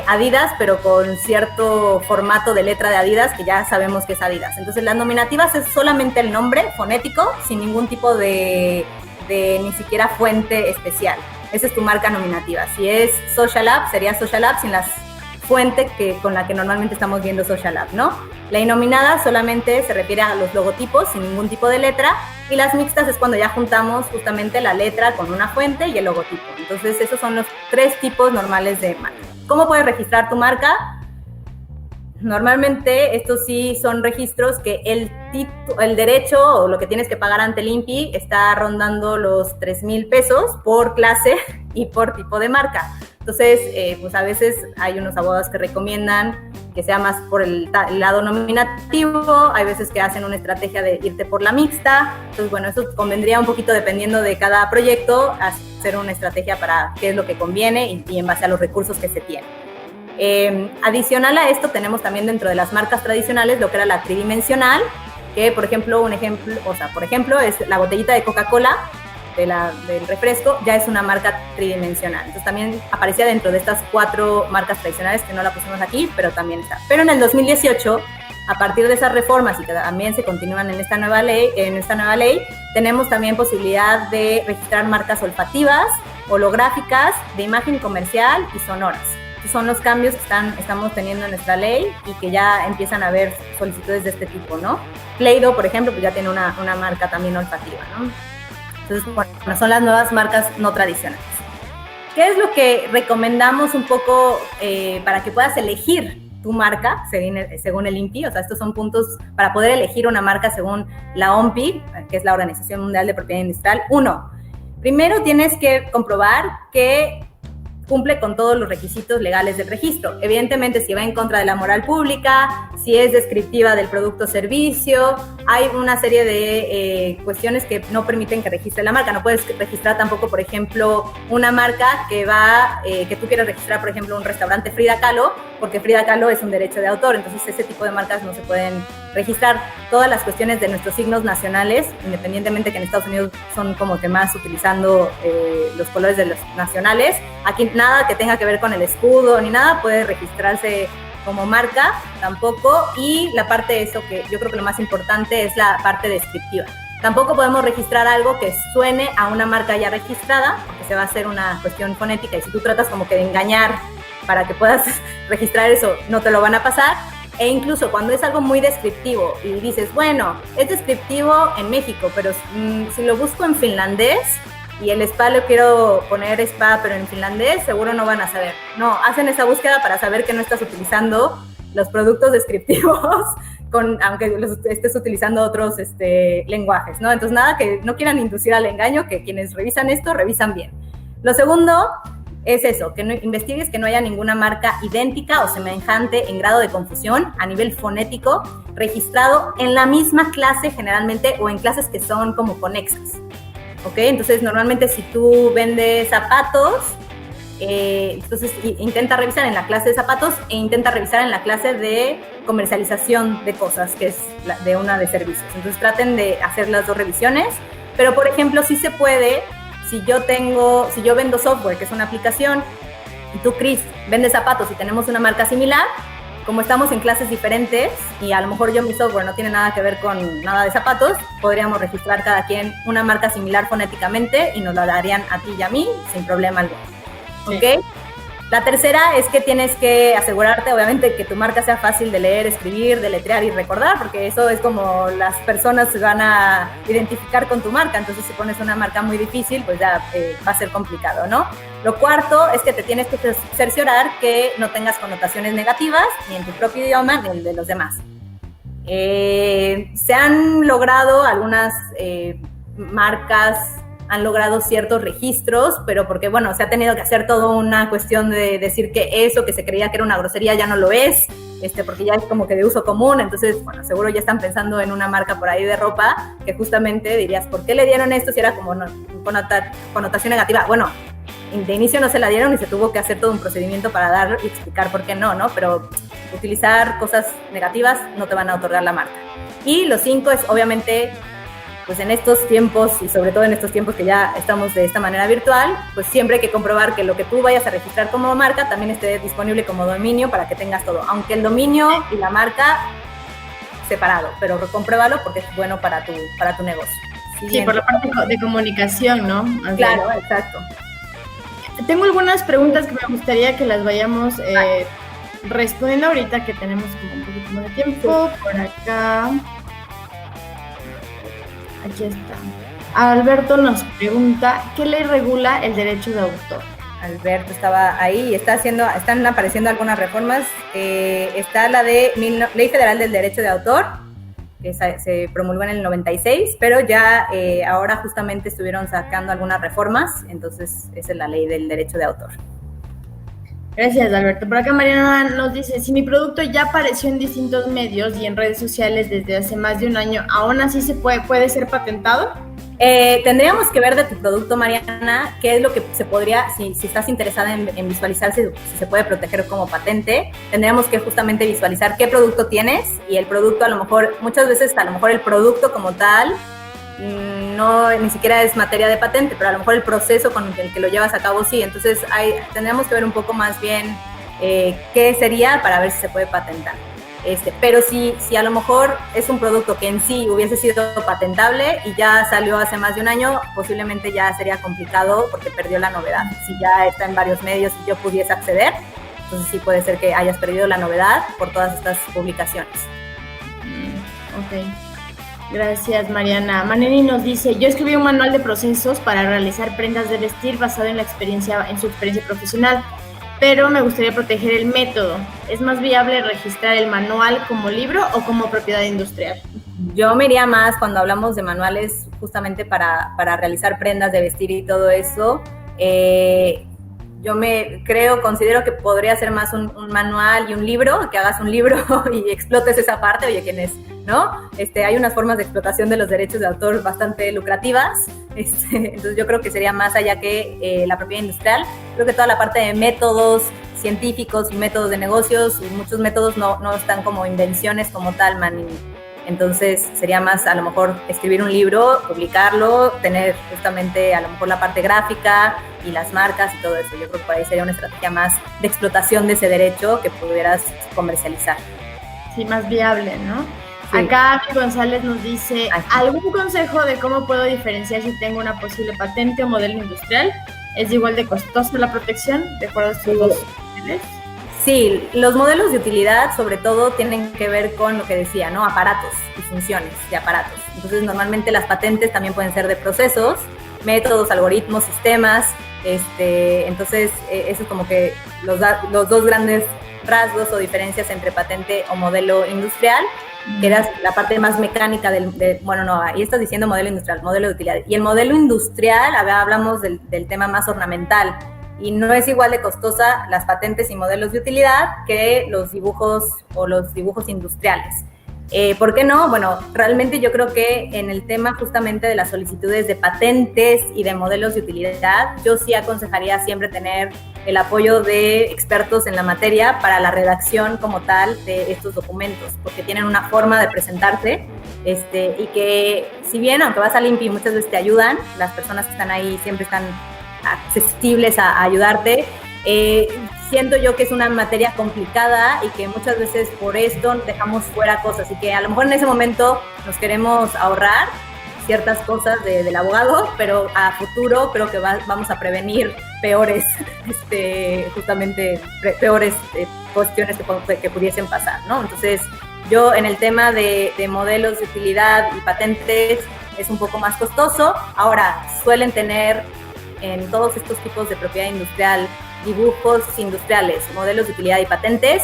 Adidas, pero con cierto formato de letra de Adidas que ya sabemos que es Adidas. Entonces las nominativas es solamente el nombre fonético sin ningún tipo de ni siquiera fuente especial. Esa es tu marca nominativa. Si es Social App, sería Social App sin las fuentes con la que normalmente estamos viendo Social App, ¿no? La innominada solamente se refiere a los logotipos sin ningún tipo de letra, y las mixtas es cuando ya juntamos justamente la letra con una fuente y el logotipo. Entonces esos son los 3 tipos normales de marca. ¿Cómo puedes registrar tu marca? Normalmente estos sí son registros que el derecho o lo que tienes que pagar ante el INPI está rondando los 3,000 pesos por clase y por tipo de marca. Entonces, pues a veces hay unos abogados que recomiendan que sea más por el lado nominativo, hay veces que hacen una estrategia de irte por la mixta. Entonces, bueno, eso convendría un poquito dependiendo de cada proyecto, hacer una estrategia para qué es lo que conviene y en base a los recursos que se tienen. Adicional a esto tenemos también dentro de las marcas tradicionales lo que era la tridimensional, que por ejemplo es la botellita de Coca-Cola del refresco, ya es una marca tridimensional. Entonces también aparecía dentro de estas 4 marcas tradicionales, que no la pusimos aquí, pero también está. Pero en el 2018, a partir de esas reformas y que también se continúan en esta nueva ley, tenemos también posibilidad de registrar marcas olfativas, holográficas, de imagen comercial y sonoras. Estos son los cambios que estamos teniendo en nuestra ley y que ya empiezan a haber solicitudes de este tipo, ¿no? Play-Doh, por ejemplo, pues ya tiene una marca también olfativa, ¿no? Entonces, bueno, son las nuevas marcas no tradicionales. ¿Qué es lo que recomendamos un poco para que puedas elegir tu marca según el INPI? O sea, estos son puntos para poder elegir una marca según la OMPI, que es la Organización Mundial de Propiedad Industrial. 1, primero tienes que comprobar que cumple con todos los requisitos legales del registro. Evidentemente, si va en contra de la moral pública, si es descriptiva del producto o servicio, hay una serie de cuestiones que no permiten que registre la marca. No puedes registrar tampoco, por ejemplo, una marca que tú quieres registrar, por ejemplo, un restaurante Frida Kahlo, porque Frida Kahlo es un derecho de autor. Entonces, ese tipo de marcas no se pueden registrar. Todas las cuestiones de nuestros signos nacionales, independientemente que en Estados Unidos son como que más utilizando los colores de los nacionales, aquí nada que tenga que ver con el escudo ni nada puede registrarse como marca tampoco. Y la parte de eso, que yo creo que lo más importante es la parte descriptiva. Tampoco podemos registrar algo que suene a una marca ya registrada, porque se va a hacer una cuestión fonética, y si tú tratas como que de engañar para que puedas registrar eso, no te lo van a pasar. E incluso cuando es algo muy descriptivo y dices, bueno, es descriptivo en México, pero si lo busco en finlandés y el spa lo quiero poner spa, pero en finlandés, seguro no van a saber. No, hacen esa búsqueda para saber que no estás utilizando los productos descriptivos, aunque los estés utilizando otros lenguajes, ¿no? Entonces, nada, que no quieran inducir al engaño, que quienes revisan esto, revisan bien. Lo segundo es eso, que no investigues que no haya ninguna marca idéntica o semejante en grado de confusión a nivel fonético registrado en la misma clase generalmente o en clases que son como conexas. ¿Ok? Entonces, normalmente si tú vendes zapatos, entonces intenta revisar en la clase de zapatos e intenta revisar en la clase de comercialización de cosas, que es de una de servicios. Entonces, traten de hacer las 2 revisiones, pero por ejemplo, sí se puede. Si yo vendo software, que es una aplicación, y tú, Chris, vendes zapatos y tenemos una marca similar, como estamos en clases diferentes y a lo mejor mi software no tiene nada que ver con nada de zapatos, podríamos registrar cada quien una marca similar fonéticamente y nos la darían a ti y a mí sin problema alguno. ¿Ok? La tercera es que tienes que asegurarte, obviamente, que tu marca sea fácil de leer, escribir, deletrear y recordar, porque eso es como las personas se van a identificar con tu marca. Entonces, si pones una marca muy difícil, pues ya va a ser complicado, ¿no? Lo cuarto es que te tienes que cerciorar que no tengas connotaciones negativas, ni en tu propio idioma, ni en el de los demás. Se han logrado algunas marcas, han logrado ciertos registros, pero porque, bueno, se ha tenido que hacer toda una cuestión de decir que eso que se creía que era una grosería ya no lo es, porque ya es como que de uso común. Entonces, bueno, seguro ya están pensando en una marca por ahí de ropa que justamente dirías, ¿por qué le dieron esto si era como connotación negativa? Bueno, de inicio no se la dieron y se tuvo que hacer todo un procedimiento para dar y explicar por qué no, ¿no? Pero utilizar cosas negativas no te van a otorgar la marca. Y lo 5 es, obviamente, pues en estos tiempos, y sobre todo en estos tiempos que ya estamos de esta manera virtual, pues siempre hay que comprobar que lo que tú vayas a registrar como marca también esté disponible como dominio para que tengas todo, aunque el dominio y la marca separado, pero compruébalo porque es bueno para tu negocio. Sí, por la parte de comunicación, ¿no? Claro, exacto. Tengo algunas preguntas que me gustaría que las vayamos respondiendo ahorita que tenemos como un poquito más de tiempo. Por acá. Aquí está. Alberto nos pregunta, ¿qué ley regula el derecho de autor? Alberto estaba ahí y están apareciendo algunas reformas. Está la de Ley Federal del Derecho de Autor, que se promulgó en el 96, pero ya ahora justamente estuvieron sacando algunas reformas, entonces esa es la Ley del Derecho de Autor. Gracias, Alberto. Por acá Mariana nos dice, si mi producto ya apareció en distintos medios y en redes sociales desde hace más de un año, ¿aún así se puede ser patentado? Tendríamos que ver de tu producto, Mariana, qué es lo que se podría, si estás interesada en visualizar si se puede proteger como patente, tendríamos que justamente visualizar qué producto tienes y el producto muchas veces el producto como tal no ni siquiera es materia de patente, pero a lo mejor el proceso con el que lo llevas a cabo sí. Entonces tendríamos que ver un poco más bien qué sería para ver si se puede patentar. Pero si a lo mejor es un producto que en sí hubiese sido patentable y ya salió hace más de un año, posiblemente ya sería complicado porque perdió la novedad. Si ya está en varios medios y yo pudiese acceder, entonces sí puede ser que hayas perdido la novedad por todas estas publicaciones. Ok. Gracias, Mariana. Maneni nos dice, yo escribí un manual de procesos para realizar prendas de vestir basado en su experiencia profesional, pero me gustaría proteger el método. ¿Es más viable registrar el manual como libro o como propiedad industrial? Yo me iría más cuando hablamos de manuales justamente para realizar prendas de vestir y todo eso. Considero que podría ser más un manual y un libro, que hagas un libro y explotes esa parte, ¿no? Hay unas formas de explotación de los derechos de autor bastante lucrativas, entonces yo creo que sería más allá que la propiedad industrial. Creo que toda la parte de métodos científicos y métodos de negocios, y muchos métodos no están como invenciones como tal, entonces sería más a lo mejor escribir un libro, publicarlo, tener justamente a lo mejor la parte gráfica y las marcas y todo eso. Yo creo que por ahí sería una estrategia más de explotación de ese derecho que pudieras comercializar. Sí, más viable, ¿no? Sí. Acá González nos dice, ¿algún consejo de cómo puedo diferenciar si tengo una posible patente o modelo industrial? ¿Es igual de costosa la protección de acuerdo a estos dos niveles? Sí, los modelos de utilidad sobre todo tienen que ver con lo que decía, ¿no? Aparatos y funciones de aparatos. Entonces normalmente las patentes también pueden ser de procesos, métodos, algoritmos, sistemas. Entonces eso es como que los dos grandes rasgos o diferencias entre patente o modelo industrial, que era la parte más mecánica ahí estás diciendo modelo industrial, modelo de utilidad. Y el modelo industrial, hablamos del tema más ornamental, y no es igual de costosa las patentes y modelos de utilidad que los dibujos o los dibujos industriales. ¿Por qué no? Bueno, realmente yo creo que en el tema justamente de las solicitudes de patentes y de modelos de utilidad, yo sí aconsejaría siempre tener el apoyo de expertos en la materia para la redacción como tal de estos documentos, porque tienen una forma de presentarse y que si bien, aunque vas al INPI muchas veces te ayudan, las personas que están ahí siempre están accesibles a ayudarte, siento yo que es una materia complicada y que muchas veces por esto dejamos fuera cosas y que a lo mejor en ese momento nos queremos ahorrar ciertas cosas del abogado, pero a futuro creo que vamos a prevenir peores, justamente peores cuestiones que pudiesen pasar, ¿no? Entonces, yo en el tema de modelos de utilidad y patentes es un poco más costoso. Ahora, suelen tener en todos estos tipos de propiedad industrial dibujos industriales, modelos de utilidad y patentes.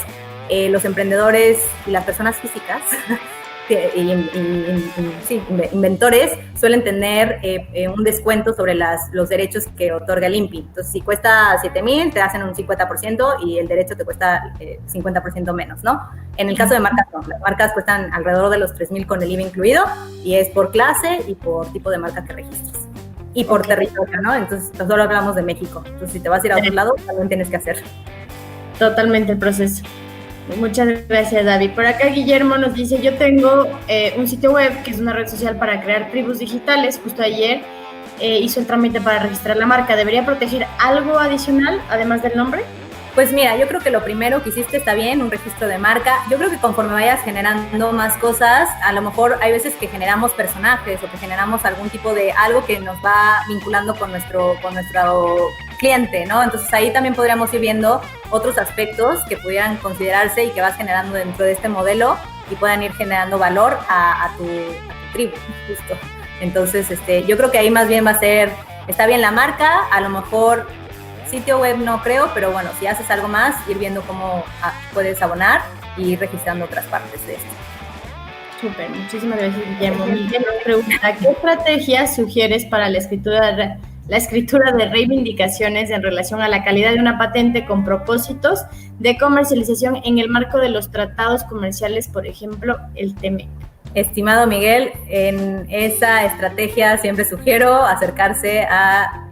Los emprendedores y las personas físicas inventores suelen tener un descuento sobre los derechos que otorga el INPI. Entonces, si cuesta 7,000, te hacen un 50% y el derecho te cuesta 50% menos, ¿no? En el caso de marcas, no. Las marcas cuestan alrededor de los 3,000 con el IVA incluido y es por clase y por tipo de marca que registres. Y por territorio, ¿no? Entonces, solo hablamos de México. Entonces, si te vas a ir a otro lado, también tienes que hacer. Totalmente el proceso. Muchas gracias, David. Por acá Guillermo nos dice, yo tengo un sitio web que es una red social para crear tribus digitales. Justo ayer hizo el trámite para registrar la marca. ¿Debería proteger algo adicional, además del nombre? Pues mira, yo creo que lo primero que hiciste está bien, un registro de marca. Yo creo que conforme vayas generando más cosas, a lo mejor hay veces que generamos personajes o que generamos algún tipo de algo que nos va vinculando con nuestro cliente, ¿no? Entonces ahí también podríamos ir viendo otros aspectos que pudieran considerarse y que vas generando dentro de este modelo y puedan ir generando valor a tu tribu, justo. Entonces, yo creo que ahí más bien va a ser, está bien la marca, a lo mejor sitio web no creo, pero bueno, si haces algo más, ir viendo cómo puedes abonar y ir registrando otras partes de esto. Súper, muchísimas gracias, Guillermo. Miguel nos pregunta, ¿qué estrategias sugieres para la escritura de reivindicaciones en relación a la calidad de una patente con propósitos de comercialización en el marco de los tratados comerciales, por ejemplo, el TEMEC? Estimado Miguel, en esa estrategia siempre sugiero acercarse a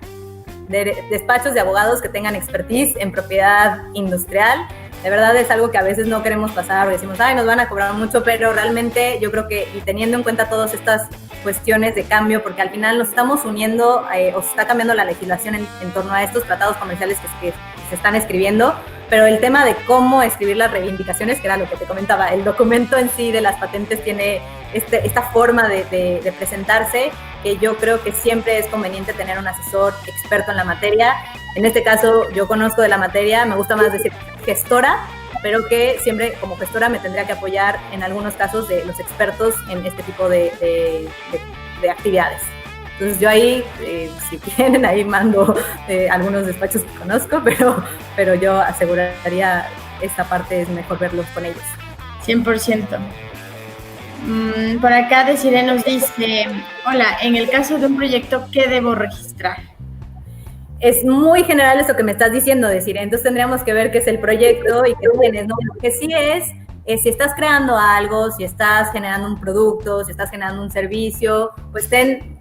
despachos de abogados que tengan expertise en propiedad industrial. De verdad es algo que a veces no queremos pasar, decimos, ay, nos van a cobrar mucho, pero realmente yo creo que, y teniendo en cuenta todas estas cuestiones de cambio, porque al final nos estamos uniendo o se está cambiando la legislación en torno a estos tratados comerciales que se están escribiendo, pero el tema de cómo escribir las reivindicaciones, que era lo que te comentaba, el documento en sí de las patentes tiene esta forma de presentarse, que yo creo que siempre es conveniente tener un asesor experto en la materia. En este caso, yo conozco de la materia, me gusta más decir gestora, pero que siempre como gestora me tendría que apoyar en algunos casos de los expertos en este tipo de actividades. Entonces yo ahí, si quieren, ahí mando algunos despachos que conozco, pero yo aseguraría esta parte es mejor verlos con ellos. 100%. Por acá Desiree nos dice, hola, en el caso de un proyecto, ¿qué debo registrar? Es muy general eso que me estás diciendo, Desiree, entonces tendríamos que ver qué es el proyecto y qué tienes, ¿no? Lo que sí es si estás creando algo, si estás generando un producto, si estás generando un servicio, pues ten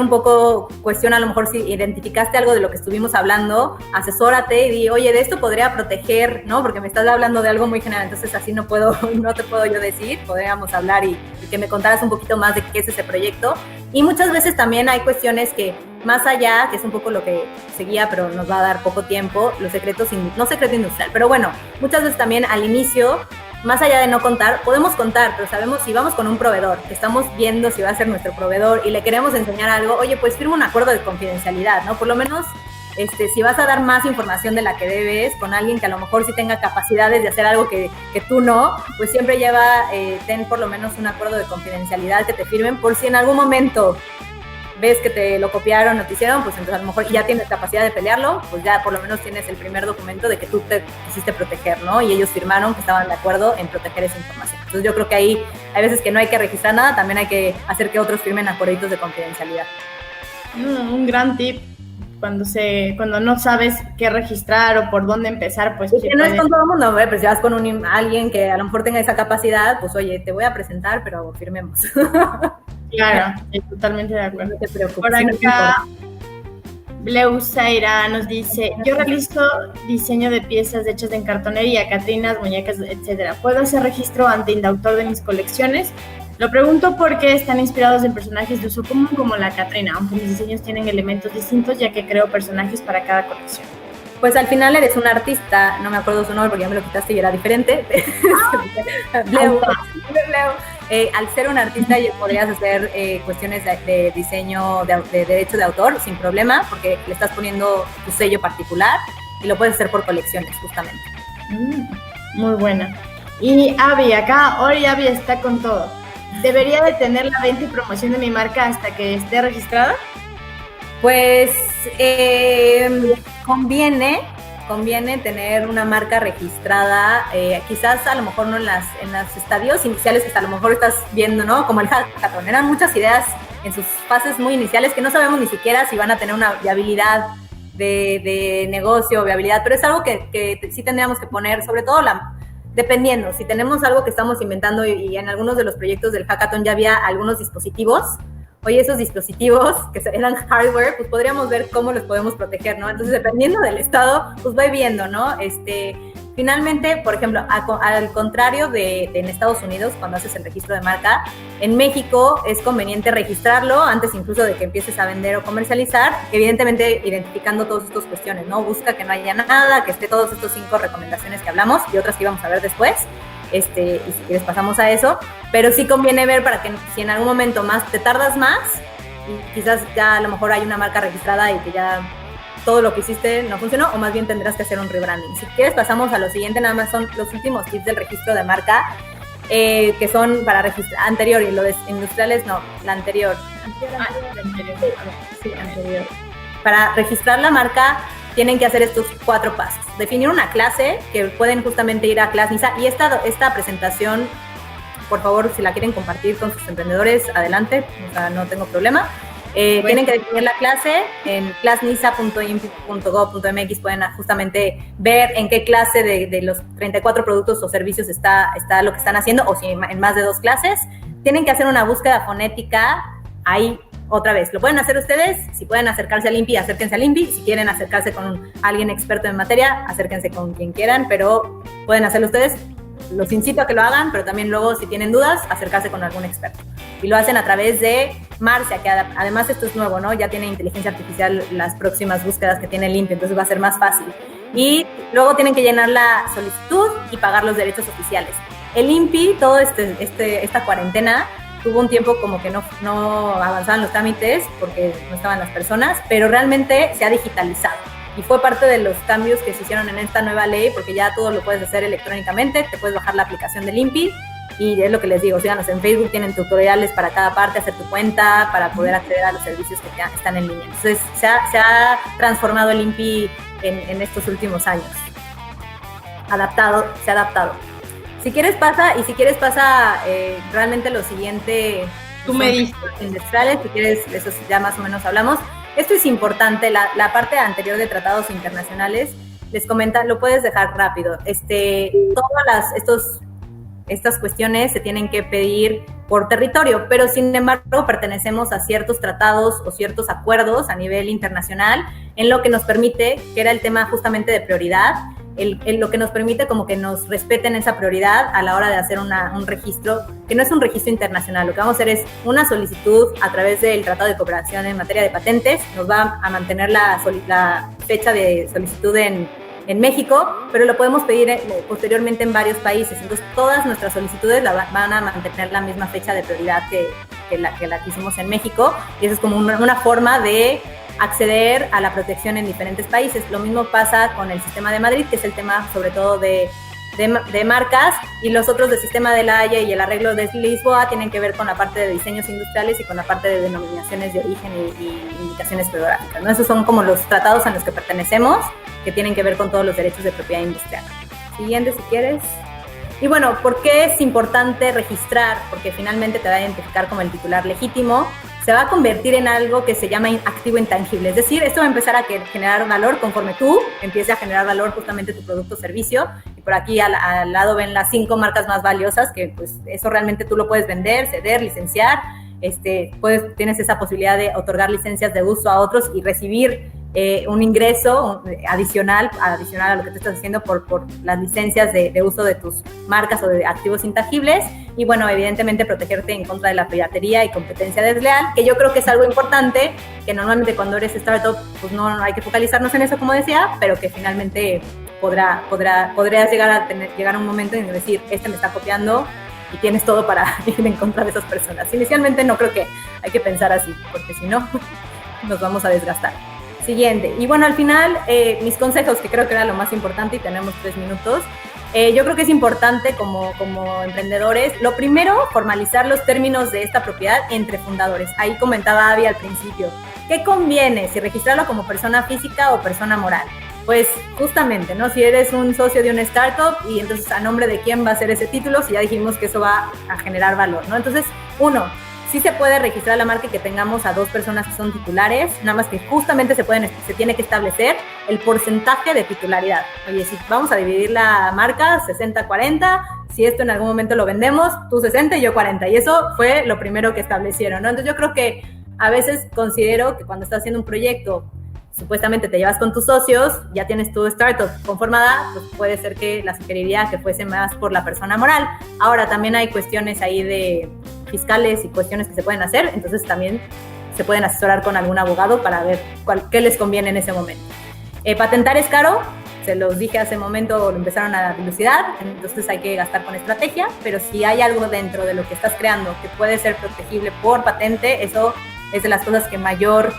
un poco, cuestiona a lo mejor si identificaste algo de lo que estuvimos hablando, asesórate y di, oye, de esto podría proteger, ¿no? Porque me estás hablando de algo muy general, entonces así no te puedo yo decir, podríamos hablar y que me contaras un poquito más de qué es ese proyecto. Y muchas veces también hay cuestiones que más allá, que es un poco lo que seguía, pero nos va a dar poco tiempo, los secretos, no secreto industrial, pero bueno, muchas veces también al inicio, más allá de no contar, podemos contar, pero sabemos si vamos con un proveedor, que estamos viendo si va a ser nuestro proveedor y le queremos enseñar algo, oye, pues firma un acuerdo de confidencialidad, ¿no? Por lo menos, si vas a dar más información de la que debes con alguien que a lo mejor sí tenga capacidades de hacer algo que tú no, pues siempre ten por lo menos un acuerdo de confidencialidad que te firmen por si en algún momento ves que te lo copiaron o te hicieron, pues entonces a lo mejor ya tienes capacidad de pelearlo, pues ya por lo menos tienes el primer documento de que tú te quisiste proteger, ¿no? Y ellos firmaron que estaban de acuerdo en proteger esa información. Entonces yo creo que ahí hay veces que no hay que registrar nada, también hay que hacer que otros firmen acuerditos de confidencialidad. Un gran tip. Cuando no sabes qué registrar o por dónde empezar, pues... Y que no es con todo el mundo, pues si vas con alguien que a lo mejor tenga esa capacidad, pues oye, te voy a presentar, pero firmemos. Claro, totalmente de acuerdo. No te preocupes. Por acá, Bleu Zaira nos dice, yo realizo diseño de piezas hechas en cartonería, catrinas, muñecas, etcétera. ¿Puedo hacer registro ante indautor de mis colecciones? Lo pregunto porque están inspirados en personajes de uso común como la Catrina, aunque mis diseños tienen elementos distintos ya que creo personajes para cada colección. Pues al final eres un artista, no me acuerdo su nombre porque ya me lo quitaste y era diferente. Leo. Al ser un artista podrías hacer cuestiones de diseño, de derecho de autor sin problema, porque le estás poniendo tu sello particular y lo puedes hacer por colecciones, justamente. Muy buena. Y Abby, acá hoy Abby está con todo. ¿Debería de tener la venta y promoción de mi marca hasta que esté registrada? Pues conviene tener una marca registrada, quizás a lo mejor no en los estadios iniciales que a lo mejor estás viendo, ¿no? Como el hackathon. Eran muchas ideas en sus fases muy iniciales que no sabemos ni siquiera si van a tener una viabilidad de negocio, viabilidad, pero es algo que sí tendríamos que poner, sobre todo dependiendo, si tenemos algo que estamos inventando y en algunos de los proyectos del hackathon ya había algunos dispositivos. Oye, esos dispositivos que eran hardware, pues podríamos ver cómo los podemos proteger, ¿no? Entonces, dependiendo del estado, pues va viendo, ¿no? Finalmente, por ejemplo, al contrario de en Estados Unidos, cuando haces el registro de marca, en México es conveniente registrarlo antes incluso de que empieces a vender o comercializar, evidentemente identificando todas estas cuestiones, ¿no? Busca que no haya nada, que esté todos estos 5 recomendaciones que hablamos y otras que íbamos a ver después. Y si quieres pasamos a eso, pero sí conviene ver para que si en algún momento más te tardas más y quizás ya a lo mejor hay una marca registrada y que ya todo lo que hiciste no funcionó, o más bien tendrás que hacer un rebranding. Si quieres pasamos a lo siguiente, nada más son los últimos tips del registro de marca, que son para registrar anterior, y lo de industriales no, la anterior. Anterior. Para registrar la marca tienen que hacer estos 4 pasos. Definir una clase, que pueden justamente ir a Class NISA, y esta presentación, por favor, si la quieren compartir con sus emprendedores, adelante, o sea, no tengo problema. Tienen que definir la clase en classnisa.imp.gov.mx, pueden justamente ver en qué clase de los 34 productos o servicios está lo que están haciendo, o si en más de 2 clases. Tienen que hacer una búsqueda fonética ahí. Otra vez, lo pueden hacer ustedes, si pueden acercarse al INPI, acérquense al INPI, si quieren acercarse con alguien experto en materia, acérquense con quien quieran, pero pueden hacerlo ustedes, los incito a que lo hagan, pero también luego si tienen dudas, acercarse con algún experto. Y lo hacen a través de Marcia, que además esto es nuevo, ¿no? Ya tiene inteligencia artificial las próximas búsquedas que tiene el INPI, entonces va a ser más fácil. Y luego tienen que llenar la solicitud y pagar los derechos oficiales. El INPI, toda esta cuarentena, tuvo un tiempo como que no avanzaban los trámites porque no estaban las personas, pero realmente se ha digitalizado y fue parte de los cambios que se hicieron en esta nueva ley, porque ya todo lo puedes hacer electrónicamente, te puedes bajar la aplicación del INPI y es lo que les digo, síganos en Facebook, tienen tutoriales para cada parte, hacer tu cuenta para poder acceder a los servicios que están en línea. Entonces se ha transformado el INPI en estos últimos años. Se ha adaptado. Si quieres pasa realmente lo siguiente. Tú me dices. Industriales, si quieres, de eso ya más o menos hablamos. Esto es importante, la parte anterior de tratados internacionales, les comenta, lo puedes dejar rápido. Estas cuestiones se tienen que pedir por territorio, pero sin embargo pertenecemos a ciertos tratados o ciertos acuerdos a nivel internacional, en lo que nos permite, que era el tema justamente de prioridad, lo que nos permite como que nos respeten esa prioridad a la hora de hacer un registro, que no es un registro internacional. Lo que vamos a hacer es una solicitud a través del Tratado de Cooperación en materia de patentes, nos va a mantener la fecha de solicitud en México, pero lo podemos pedir posteriormente en varios países. Entonces, todas nuestras solicitudes van a mantener la misma fecha de prioridad que la que hicimos en México, y eso es como una forma de acceder a la protección en diferentes países. Lo mismo pasa con el sistema de Madrid, que es el tema sobre todo de marcas, y los otros del sistema de la Haya y el arreglo de Lisboa tienen que ver con la parte de diseños industriales y con la parte de denominaciones de origen y indicaciones geográficas, ¿no? Esos son como los tratados a los que pertenecemos, que tienen que ver con todos los derechos de propiedad industrial. Siguiente, si quieres. Y bueno, ¿por qué es importante registrar? Porque finalmente te va a identificar como el titular legítimo. Se va a convertir en algo que se llama activo intangible. Es decir, esto va a empezar a generar valor conforme tú empieces a generar valor justamente tu producto o servicio. Y por aquí al lado ven las 5 marcas más valiosas, que pues eso realmente tú lo puedes vender, ceder, licenciar. Tienes esa posibilidad de otorgar licencias de uso a otros y recibir un ingreso adicional a lo que tú estás haciendo por las licencias de uso de tus marcas o de activos intangibles. Y bueno, evidentemente protegerte en contra de la piratería y competencia desleal, que yo creo que es algo importante, que normalmente cuando eres startup pues no hay que focalizarnos en eso, como decía, pero que finalmente podrás llegar a un momento en decir, me está copiando, y tienes todo para ir en contra de esas personas. Inicialmente no creo que hay que pensar así, porque si no, nos vamos a desgastar. Siguiente. Y bueno, al final, mis consejos, que creo que era lo más importante y tenemos 3 minutos. Yo creo que es importante como emprendedores, lo primero, formalizar los términos de esta propiedad entre fundadores. Ahí comentaba Abby al principio. ¿Qué conviene? Si registrarlo como persona física o persona moral. Pues justamente, ¿no? Si eres un socio de una startup y entonces a nombre de quién va a ser ese título, si ya dijimos que eso va a generar valor, ¿no? Entonces, sí se puede registrar la marca y que tengamos a 2 personas que son titulares, nada más que justamente se tiene que establecer el porcentaje de titularidad. Oye, si vamos a dividir la marca 60-40, si esto en algún momento lo vendemos, tú 60 y yo 40, y eso fue lo primero que establecieron, ¿no? Entonces yo creo que a veces considero que cuando estás haciendo un proyecto, supuestamente te llevas con tus socios, ya tienes tu startup conformada, pues puede ser que la sugeriría que fuese más por la persona moral. Ahora también hay cuestiones ahí de fiscales y cuestiones que se pueden hacer, entonces también se pueden asesorar con algún abogado para ver qué les conviene en ese momento. Patentar es caro, se los dije hace un momento, lo empezaron a dilucidar, entonces hay que gastar con estrategia, pero si hay algo dentro de lo que estás creando que puede ser protegible por patente, eso es de las cosas que mayor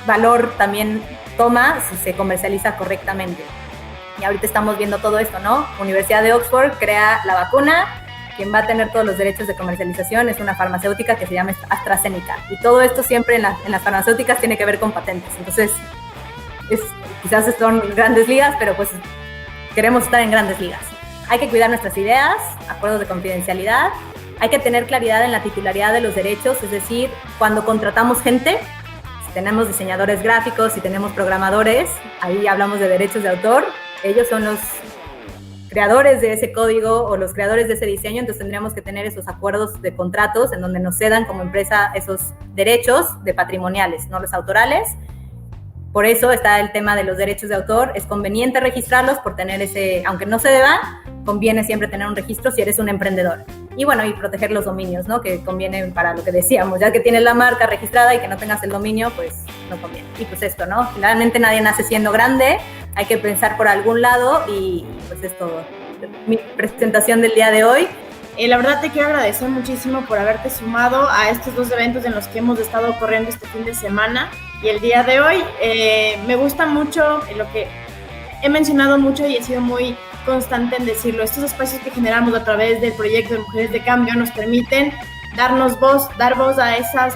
valor también toma si se comercializa correctamente. Y ahorita estamos viendo todo esto, ¿no? Universidad de Oxford crea la vacuna, quien va a tener todos los derechos de comercialización es una farmacéutica que se llama AstraZeneca. Y todo esto siempre en las farmacéuticas tiene que ver con patentes. Entonces, quizás son grandes ligas, pero pues queremos estar en grandes ligas. Hay que cuidar nuestras ideas, acuerdos de confidencialidad, hay que tener claridad en la titularidad de los derechos, es decir, cuando contratamos gente, si tenemos diseñadores gráficos, si tenemos programadores, ahí hablamos de derechos de autor, ellos son los creadores de ese código o los creadores de ese diseño, entonces tendríamos que tener esos acuerdos de contratos en donde nos cedan como empresa esos derechos de patrimoniales, no los autorales. Por eso está el tema de los derechos de autor, es conveniente registrarlos por tener aunque no se deban, conviene siempre tener un registro si eres un emprendedor. Y bueno, y proteger los dominios, ¿no? Que conviene para lo que decíamos, ya que tienes la marca registrada y que no tengas el dominio, pues no conviene. Y pues esto, ¿no? Finalmente nadie nace siendo grande, hay que pensar por algún lado y pues es todo. Mi presentación del día de hoy. La verdad te quiero agradecer muchísimo por haberte sumado a estos 2 eventos en los que hemos estado corriendo este fin de semana y el día de hoy. Me gusta mucho lo que he mencionado mucho y he sido muy constante en decirlo. Estos espacios que generamos a través del proyecto de Mujeres de Cambio nos permiten dar voz a esos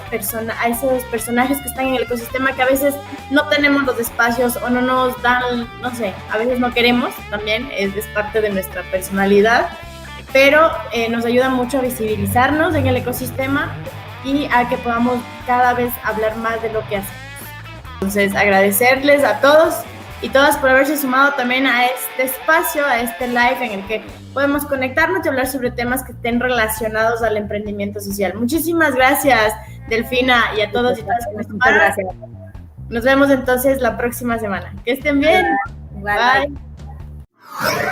personajes que están en el ecosistema que a veces no tenemos los espacios o no nos dan, no sé, a veces no queremos, también es parte de nuestra personalidad, pero nos ayuda mucho a visibilizarnos en el ecosistema y a que podamos cada vez hablar más de lo que hacemos. Entonces, agradecerles a todos y todas por haberse sumado también a este espacio, a este live en el que podemos conectarnos y hablar sobre temas que estén relacionados al emprendimiento social. Muchísimas gracias, Delfina, y a todos y todas. Muchas gracias. Nos vemos entonces la próxima semana. Que estén bien. Bye. Bye.